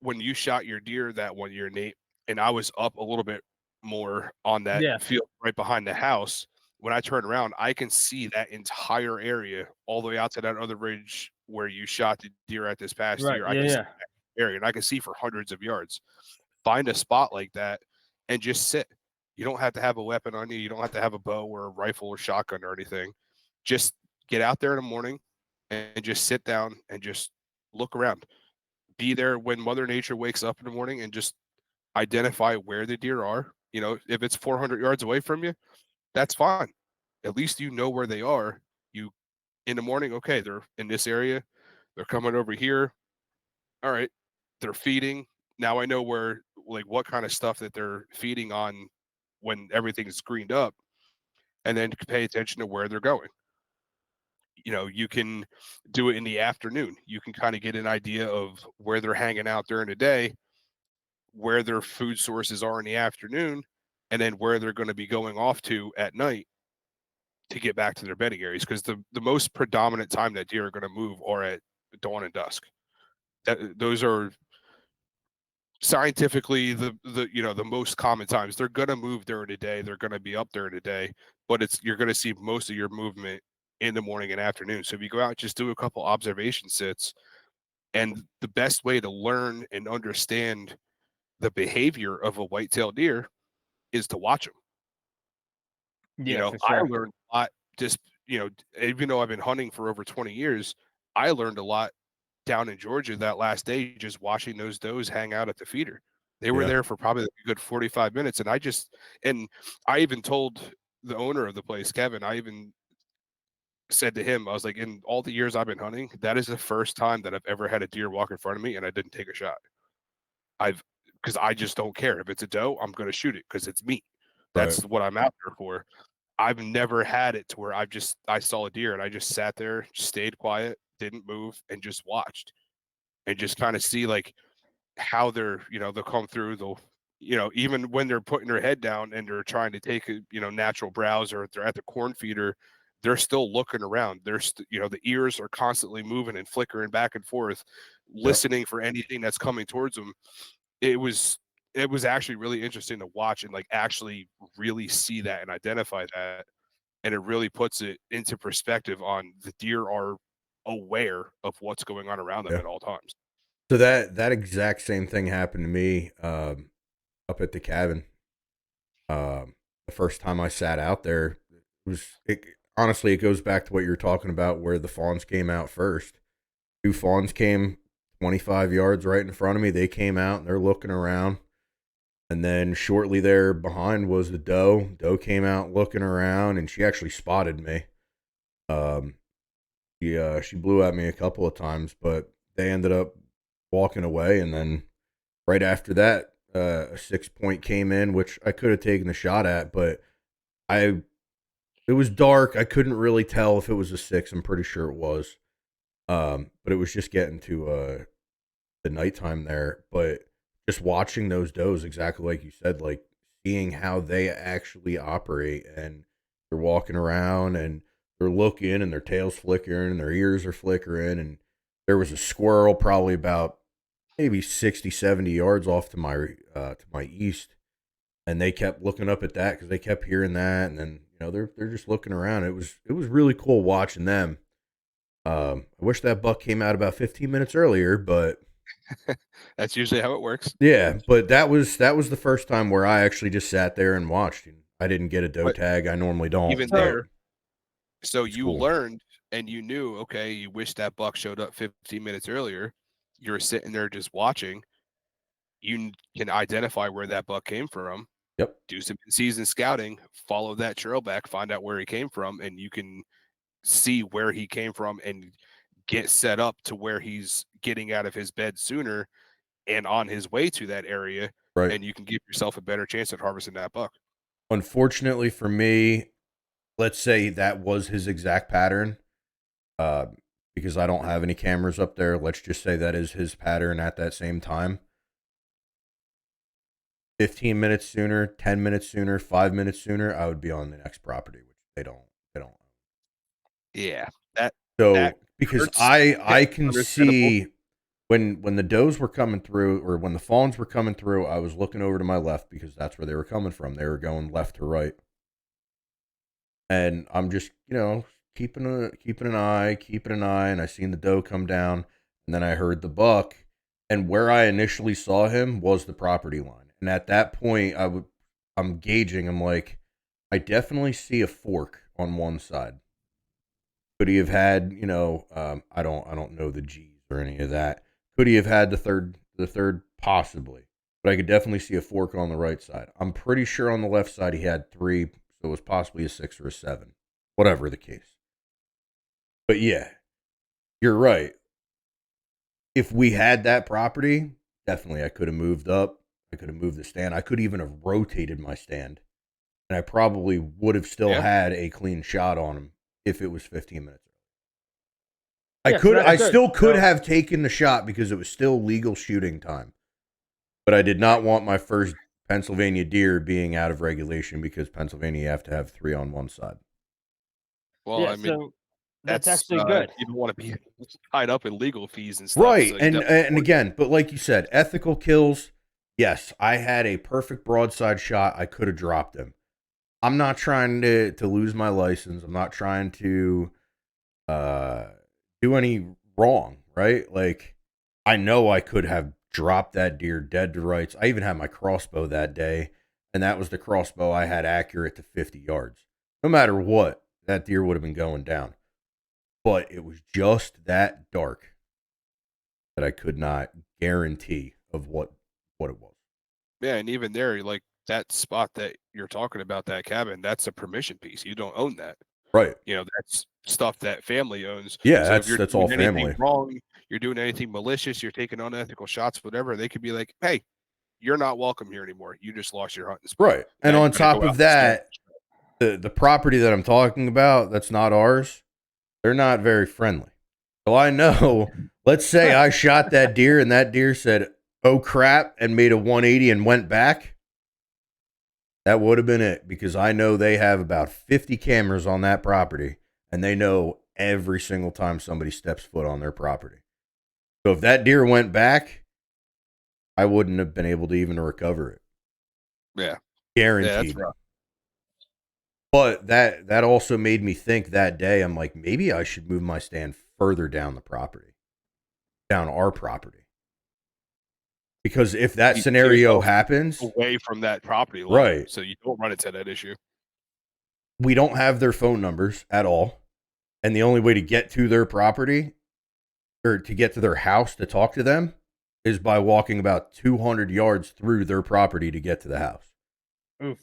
when you shot your deer that one year, Nate, and I was up a little bit more on that Yeah. field right behind the house. When I turn around, I can see that entire area all the way out to that other ridge where you shot the deer at this past Right. year. I Yeah. can see Yeah. that area, and I can see for hundreds of yards. Find a spot like that and just sit. You don't have to have a weapon on you. You don't have to have a bow or a rifle or shotgun or anything. Just get out there in the morning and just sit down and just look around. Be there when Mother Nature wakes up in the morning and just identify where the deer are. You know, if it's 400 yards away from you, that's fine. At least you know where they are. You in the morning, okay, they're in this area. They're coming over here. All right, they're feeding. Now I know where, like, what kind of stuff that they're feeding on when everything's greened up, and then pay attention to where they're going. You know, you can do it in the afternoon. You can kind of get an idea of where they're hanging out during the day, where their food sources are in the afternoon, and then where they're going to be going off to at night to get back to their bedding areas. Because the most predominant time that deer are going to move are at dawn and dusk. Those are scientifically the most common times. They're going to move during the day. They're going to be up during the day, but you're going to see most of your movement in the morning and afternoon. So if you go out, just do a couple observation sits. And the best way to learn and understand the behavior of a white-tailed deer is to watch them. Yeah, for I sure. learned a lot just, even though I've been hunting for over 20 years, I learned a lot down in Georgia that last day just watching those does hang out at the feeder. They were Yeah. there for probably a good 45 minutes, and I even told the owner of the place, Kevin, I even said to him, I was like, "In all the years I've been hunting, that is the first time that I've ever had a deer walk in front of me and I didn't take a shot. I've because I just don't care. If it's a doe, I'm gonna shoot it because it's me. Right. That's what I'm out there for. I've never had it to where I saw a deer and I just sat there, stayed quiet, didn't move, and just watched and just kind of see like how they'll come through. They'll, even when they're putting their head down and they're trying to take a, natural browse, or if they're at the corn feeder, they're still looking around. The ears are constantly moving and flickering back and forth, Yep. listening for anything that's coming towards them. It was actually really interesting to watch and like actually really see that and identify that, and it really puts it into perspective on the deer are aware of what's going on around them Yeah. at all times. So that exact same thing happened to me up at the cabin. The first time I sat out there, honestly, it goes back to what you were talking about, where the fawns came out first. Two fawns came 25 yards right in front of me. They came out and they're looking around. And then shortly there behind was the doe. Doe came out looking around, and she actually spotted me. Um, she blew at me a couple of times, but they ended up walking away. And then right after that, a 6-point came in, which I could have taken the shot at, but it was dark. I couldn't really tell if it was a 6. I'm pretty sure it was. But it was just getting to the nighttime there. But just watching those does, exactly like you said, like seeing how they actually operate, and they're walking around and they're looking and their tails flickering and their ears are flickering. And there was a squirrel probably about maybe 60, 70 yards off to my east, and they kept looking up at that because they kept hearing that. And then they're just looking around. It was really cool watching them. I wish that buck came out about 15 minutes earlier, but That's usually how it works. yeah, but that was the first time where I actually just sat there and watched. And I didn't get a doe But tag. I normally don't. even But So there, so it's you cool. learned and you knew, okay, you wish that buck showed up 15 minutes earlier. You were sitting there just watching. You can identify where that buck came from, Yep. do some season scouting, follow that trail back, find out where he came from, and you can see where he came from and get set up to where he's getting out of his bed sooner and on his way to that area, Right. and you can give yourself a better chance at harvesting that buck. Unfortunately for me, let's say that was his exact pattern, because I don't have any cameras up there. Let's just say that is his pattern at that same time. 15 minutes sooner, 10 minutes sooner, 5 minutes sooner, I would be on the next property, which they don't. Yeah, that So because hurts. I can Understandable. see when the does were coming through, or when the fawns were coming through, I was looking over to my left because that's where they were coming from. They were going left to right. And I'm just, keeping an eye, and I seen the doe come down, and then I heard the buck, and where I initially saw him was the property line. And at that point, I'm gauging. I'm like, I definitely see a fork on one side. Could he have had, I don't know the G's or any of that. Could he have had the third possibly? But I could definitely see a fork on the right side. I'm pretty sure on the left side he had 3, so it was possibly a 6 or a 7, whatever the case. But yeah, you're right. If we had that property, definitely I could have moved up. I could have moved the stand. I could even have rotated my stand, and I probably would have still had a clean shot on him if it was 15 minutes. I still could have taken the shot because it was still legal shooting time. But I did not want my first Pennsylvania deer being out of regulation because Pennsylvania, you have to have 3 on one side. Well, Yeah, I mean, so that's actually good. You don't want to be tied up in legal fees and stuff. Right. So and again, but like you said, ethical kills. Yes, I had a perfect broadside shot. I could have dropped him. I'm not trying to lose my license. I'm not trying to do any wrong, right? Like, I know I could have dropped that deer dead to rights. I even had my crossbow that day, and that was the crossbow I had accurate to 50 yards. No matter what, that deer would have been going down. But it was just that dark that I could not guarantee of what it was. Yeah, and even there, like that spot that you're talking about, that cabin, that's a permission piece. You don't own that. Right. That's stuff that family owns. Yeah, So if you're that's doing all anything family. wrong, you're doing anything malicious, you're taking unethical shots, whatever, they could be like, "Hey, you're not welcome here anymore. You just lost your hunting spot." Right. And Now you on gotta top go of out that, the property that I'm talking about, that's not ours, they're not very friendly. So I know, let's say I shot that deer and that deer said, "Oh crap," and made a 180 and went back. That would have been it, because I know they have about 50 cameras on that property, and they know every single time somebody steps foot on their property. So if that deer went back, I wouldn't have been able to even recover it. Yeah. Guaranteed. Yeah, that's rough. But that also made me think that day, I'm like, maybe I should move my stand further down the property, down our property. Because if that Keep scenario yourself happens, away from that property line, right, so you don't run into that issue. we don't have their phone numbers at all. And the only way to get to their property, or to get to their house to talk to them, is by walking about 200 yards through their property to get to the house. Oof.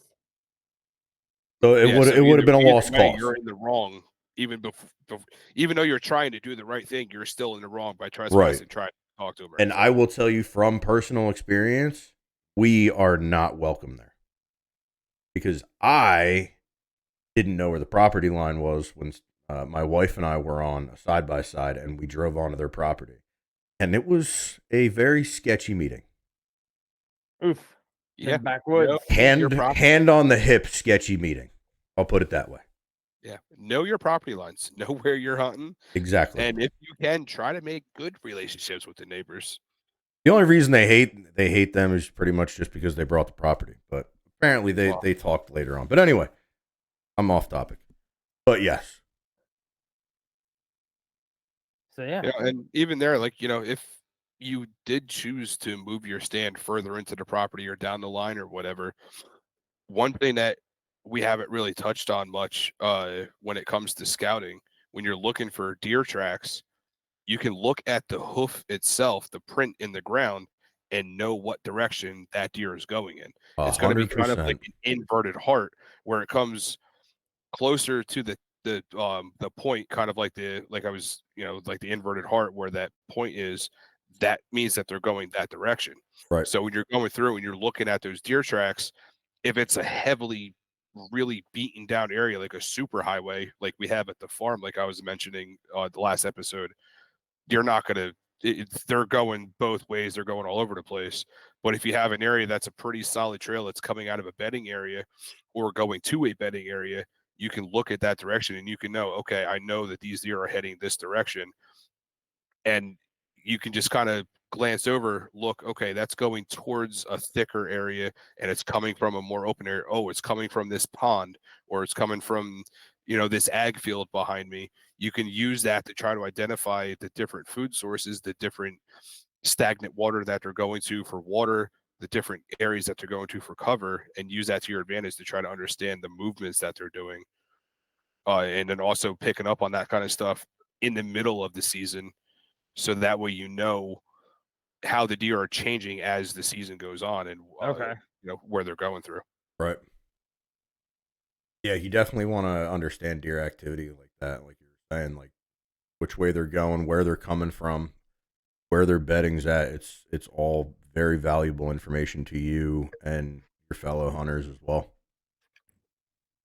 So it would have been a lost cause. You're in the wrong, even even though you're trying to do the right thing, you're still in the wrong by trying to talk to them. And I will tell you from personal experience, we are not welcome there, because I didn't know where the property line was when my wife and I were on a side by side, and we drove onto their property, and it was a very sketchy meeting. Oof. Yeah, backwoods. Hand on the hip, sketchy meeting. I'll put it that way. Yeah, know your property lines, know where you're hunting. Exactly. And if you can, try to make good relationships with the neighbors. The only reason they hate them is pretty much just because they brought the property. But apparently they talked later on. But anyway, I'm off topic. But yes. So yeah. And even there, like, if you did choose to move your stand further into the property or down the line or whatever, one thing that we haven't really touched on much when it comes to scouting, when you're looking for deer tracks, you can look at the hoof itself, the print in the ground, and know what direction that deer is going in. It's going to be kind of like an inverted heart, where it comes closer to the the point, kind of like I was, like the inverted heart where that point is, that means that they're going that direction. Right. So when you're going through and you're looking at those deer tracks, if it's a heavily really beaten down area like a super highway like we have at the farm, like I was mentioning the last episode, you're not going to they're going both ways, they're going all over the place. But if you have an area that's a pretty solid trail that's coming out of a bedding area or going to a bedding area, you can look at that direction and you can know, okay, I know that these deer are heading this direction. And you can just kind of glance over, look, okay, that's going towards a thicker area and it's coming from a more open area. Oh, it's coming from this pond, or it's coming from, this ag field behind me. You can use that to try to identify the different food sources, the different stagnant water that they're going to for water, the different areas that they're going to for cover, and use that to your advantage to try to understand the movements that they're doing. And then also picking up on that kind of stuff in the middle of the season, so that way how the deer are changing as the season goes on, and Okay. where they're going through. Right. Yeah, you definitely want to understand deer activity like that, like you were saying, like which way they're going, where they're coming from, where their bedding's at. It's all very valuable information to you and your fellow hunters as well.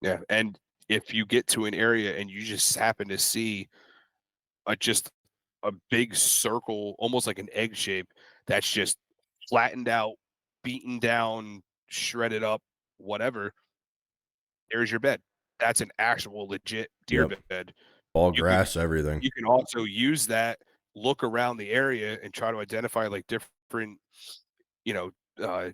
Yeah, and if you get to an area and you just happen to see just a big circle, almost like an egg shape, that's just flattened out, beaten down, shredded up, whatever, there's your bed. That's an actual legit deer Yep. bed. All You can grass, everything. you can also use that, look around the area and try to identify like different, I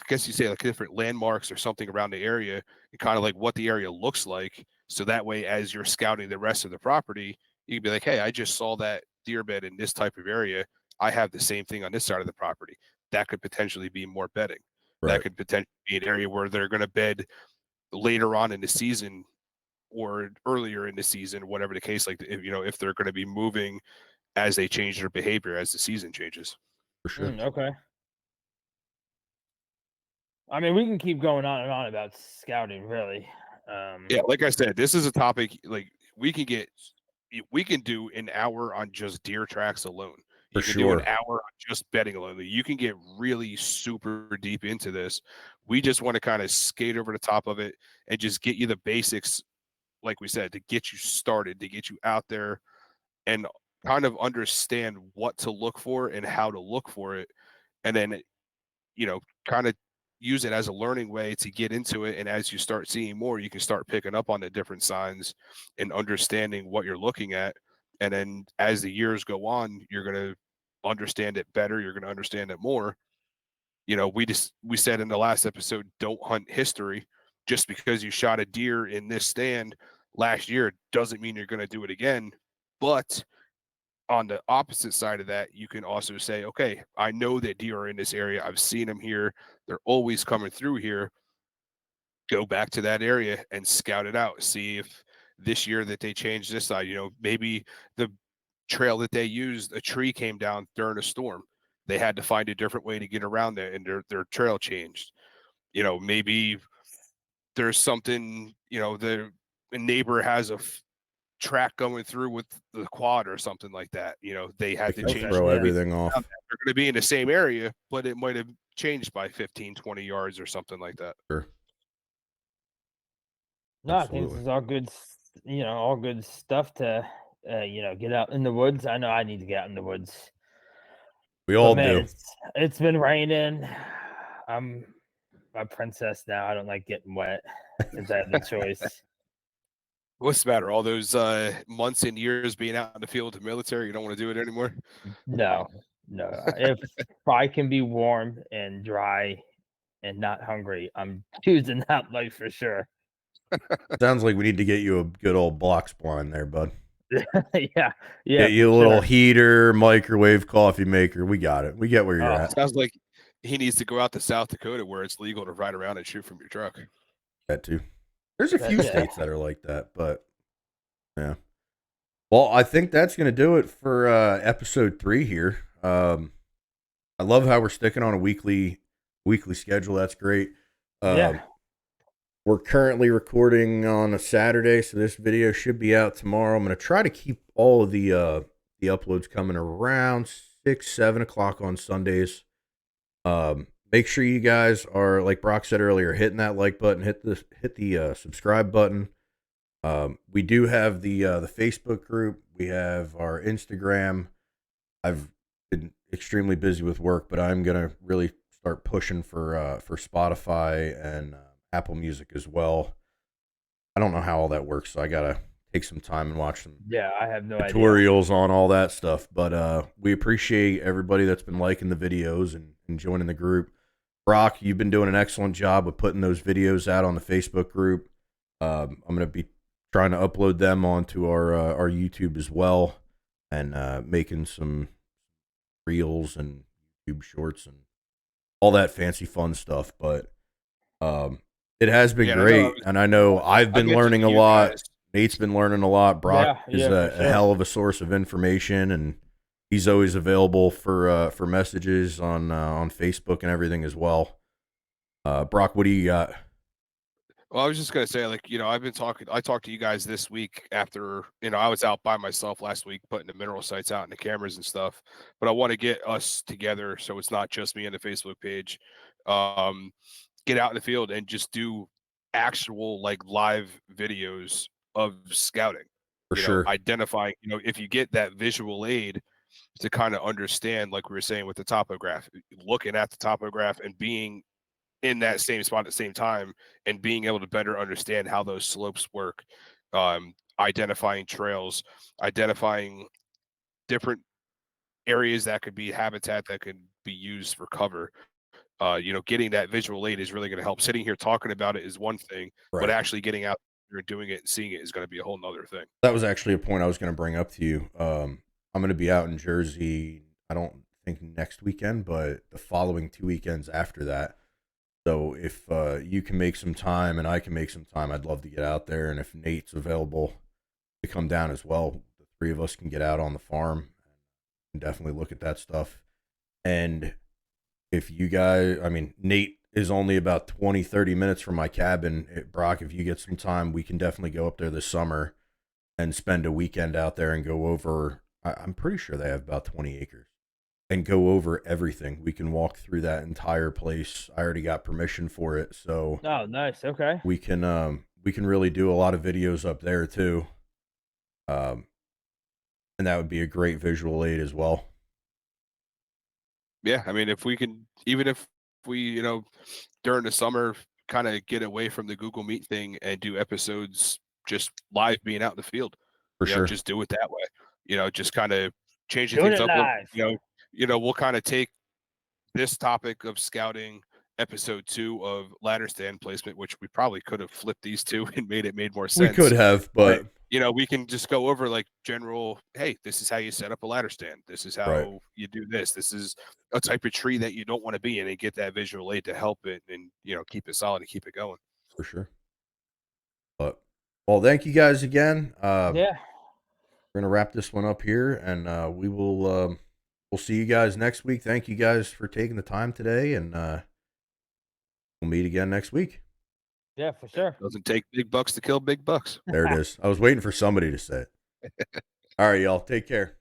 guess you say like different landmarks or something around the area, and kind of like what the area looks like. So that way, as you're scouting the rest of the property, you can be like, hey, I just saw that deer bed in this type of area. I have the same thing on this side of the property. That could potentially be more bedding. That Right. could potentially be an area where they're going to bed later on in the season or earlier in the season, whatever the case, like if they're going to be moving as they change their behavior as the season changes. For sure. Okay. I mean, we can keep going on and on about scouting, really. Yeah, like I said, this is a topic like we can do an hour on just deer tracks alone. For You can do an sure. hour on just bedding alone. You can get really super deep into this. We just want to kind of skate over the top of it and just get you the basics, like we said, to get you started, to get you out there and kind of understand what to look for and how to look for it. And then, kind of use it as a learning way to get into it. And as you start seeing more, you can start picking up on the different signs and understanding what you're looking at. And then as the years go on, you're going to understand it better. You're going to understand it more. We said in the last episode, don't hunt history. Just because you shot a deer in this stand last year doesn't mean you're going to do it again. But on the opposite side of that, you can also say, okay, I know that deer are in this area. I've seen them here. They're always coming through here. Go back to that area and scout it out. See if this year that they changed this side, maybe the trail that they used, a tree came down during a storm. They had to find a different way to get around there and their trail changed. Maybe there's something, a neighbor has a track going through with the quad or something like that. They had They to can change throw the way everything off. they're going to be in the same area, but it might have changed by 15, 20 yards or something like that. Sure. No, I think this Absolutely. is all good, all good stuff to, get out in the woods. I know I need to get out in the woods, We but all man, do. it's been raining. I'm a princess now. I don't like getting wet since I have the choice. What's the matter? All those months and years being out in the field of military, you don't want to do it anymore? No, no. If I can be warm and dry and not hungry, I'm choosing that life for sure. Sounds like we need to get you a good old box blind there, bud. Yeah, Get for you a little sure. heater, microwave, coffee maker. We got it. We get where you're Oh, at. Sounds like he needs to go out to South Dakota where it's legal to ride around and shoot from your truck. That too. There's a few yeah. states that are like that, but yeah. Well, I think that's going to do it for episode 3 here. I love how we're sticking on a weekly schedule. That's great. Yeah. We're currently recording on a Saturday, so this video should be out tomorrow. I'm going to try to keep all of the uploads coming around 6, 7 o'clock on Sundays. Make sure you guys are, like Brock said earlier, hitting that like button, hit the subscribe button. We do have the Facebook group. We have our Instagram. I've been extremely busy with work, but I'm gonna really start pushing for Spotify and Apple Music as well. I don't know how all that works, so I gotta take some time and watch some I have no tutorials on all that stuff. But we appreciate everybody that's been liking the videos and joining the group. Brock, you've been doing an excellent job of putting those videos out on the Facebook group. I'm gonna be trying to upload them onto our YouTube as well, and making some reels and YouTube shorts and all that fancy fun stuff. But it has been great, and I know I've been learning a lot. Nate's been learning a lot. Brock is a hell of a source of information, and he's always available for messages on Facebook and everything as well. Brock, what do you got? Well, I was just gonna say, like, I talked to you guys this week after, I was out by myself last week putting the mineral sites out and the cameras and stuff. But I want to get us together so it's not just me on the Facebook page. Get out in the field and just do actual, like, live videos of scouting. For sure. Identifying, if you get that visual aid to kind of understand, like we were saying with the topograph, looking at the topograph and being in that same spot at the same time and being able to better understand how those slopes work, identifying trails, identifying different areas that could be habitat that could be used for cover. Getting that visual aid is really going to help. Sitting here talking about it is one thing, but actually getting out there and doing it and seeing it is going to be a whole nother thing. That was actually a point I was going to bring up to you. I'm going to be out in Jersey, I don't think next weekend, but the following 2 weekends after that. So if you can make some time and I can make some time, I'd love to get out there. And if Nate's available to come down as well, the three of us can get out on the farm and definitely look at that stuff. And if you guys, Nate is only about 20, 30 minutes from my cabin. Brock, if you get some time, we can definitely go up there this summer and spend a weekend out there and go over, I'm pretty sure they have about 20 acres. And go over everything. We can walk through that entire place. I already got permission for it, so Oh, nice. Okay. we can really do a lot of videos up there too. And that would be a great visual aid as well. Yeah, if we can, even if we, during the summer, kind of get away from the Google Meet thing and do episodes just live, being out in the field. For sure. Just do it that way. Just kind of changing things up. We'll kind of take this topic of scouting, episode 2 of ladder stand placement, which we probably could have flipped these two and made more sense. We could have, but we can just go over, like, general, hey, this is how you set up a ladder stand. This is how you do this. This is a type of tree that you don't want to be in, and get that visual aid to help it and, keep it solid and keep it going. For sure. But, well, thank you guys again. Yeah. We're going to wrap this one up here, and we will we'll see you guys next week. Thank you guys for taking the time today, and we'll meet again next week. Yeah, for sure. Doesn't take big bucks to kill big bucks. There it is. I was waiting for somebody to say it. All right, y'all. Take care.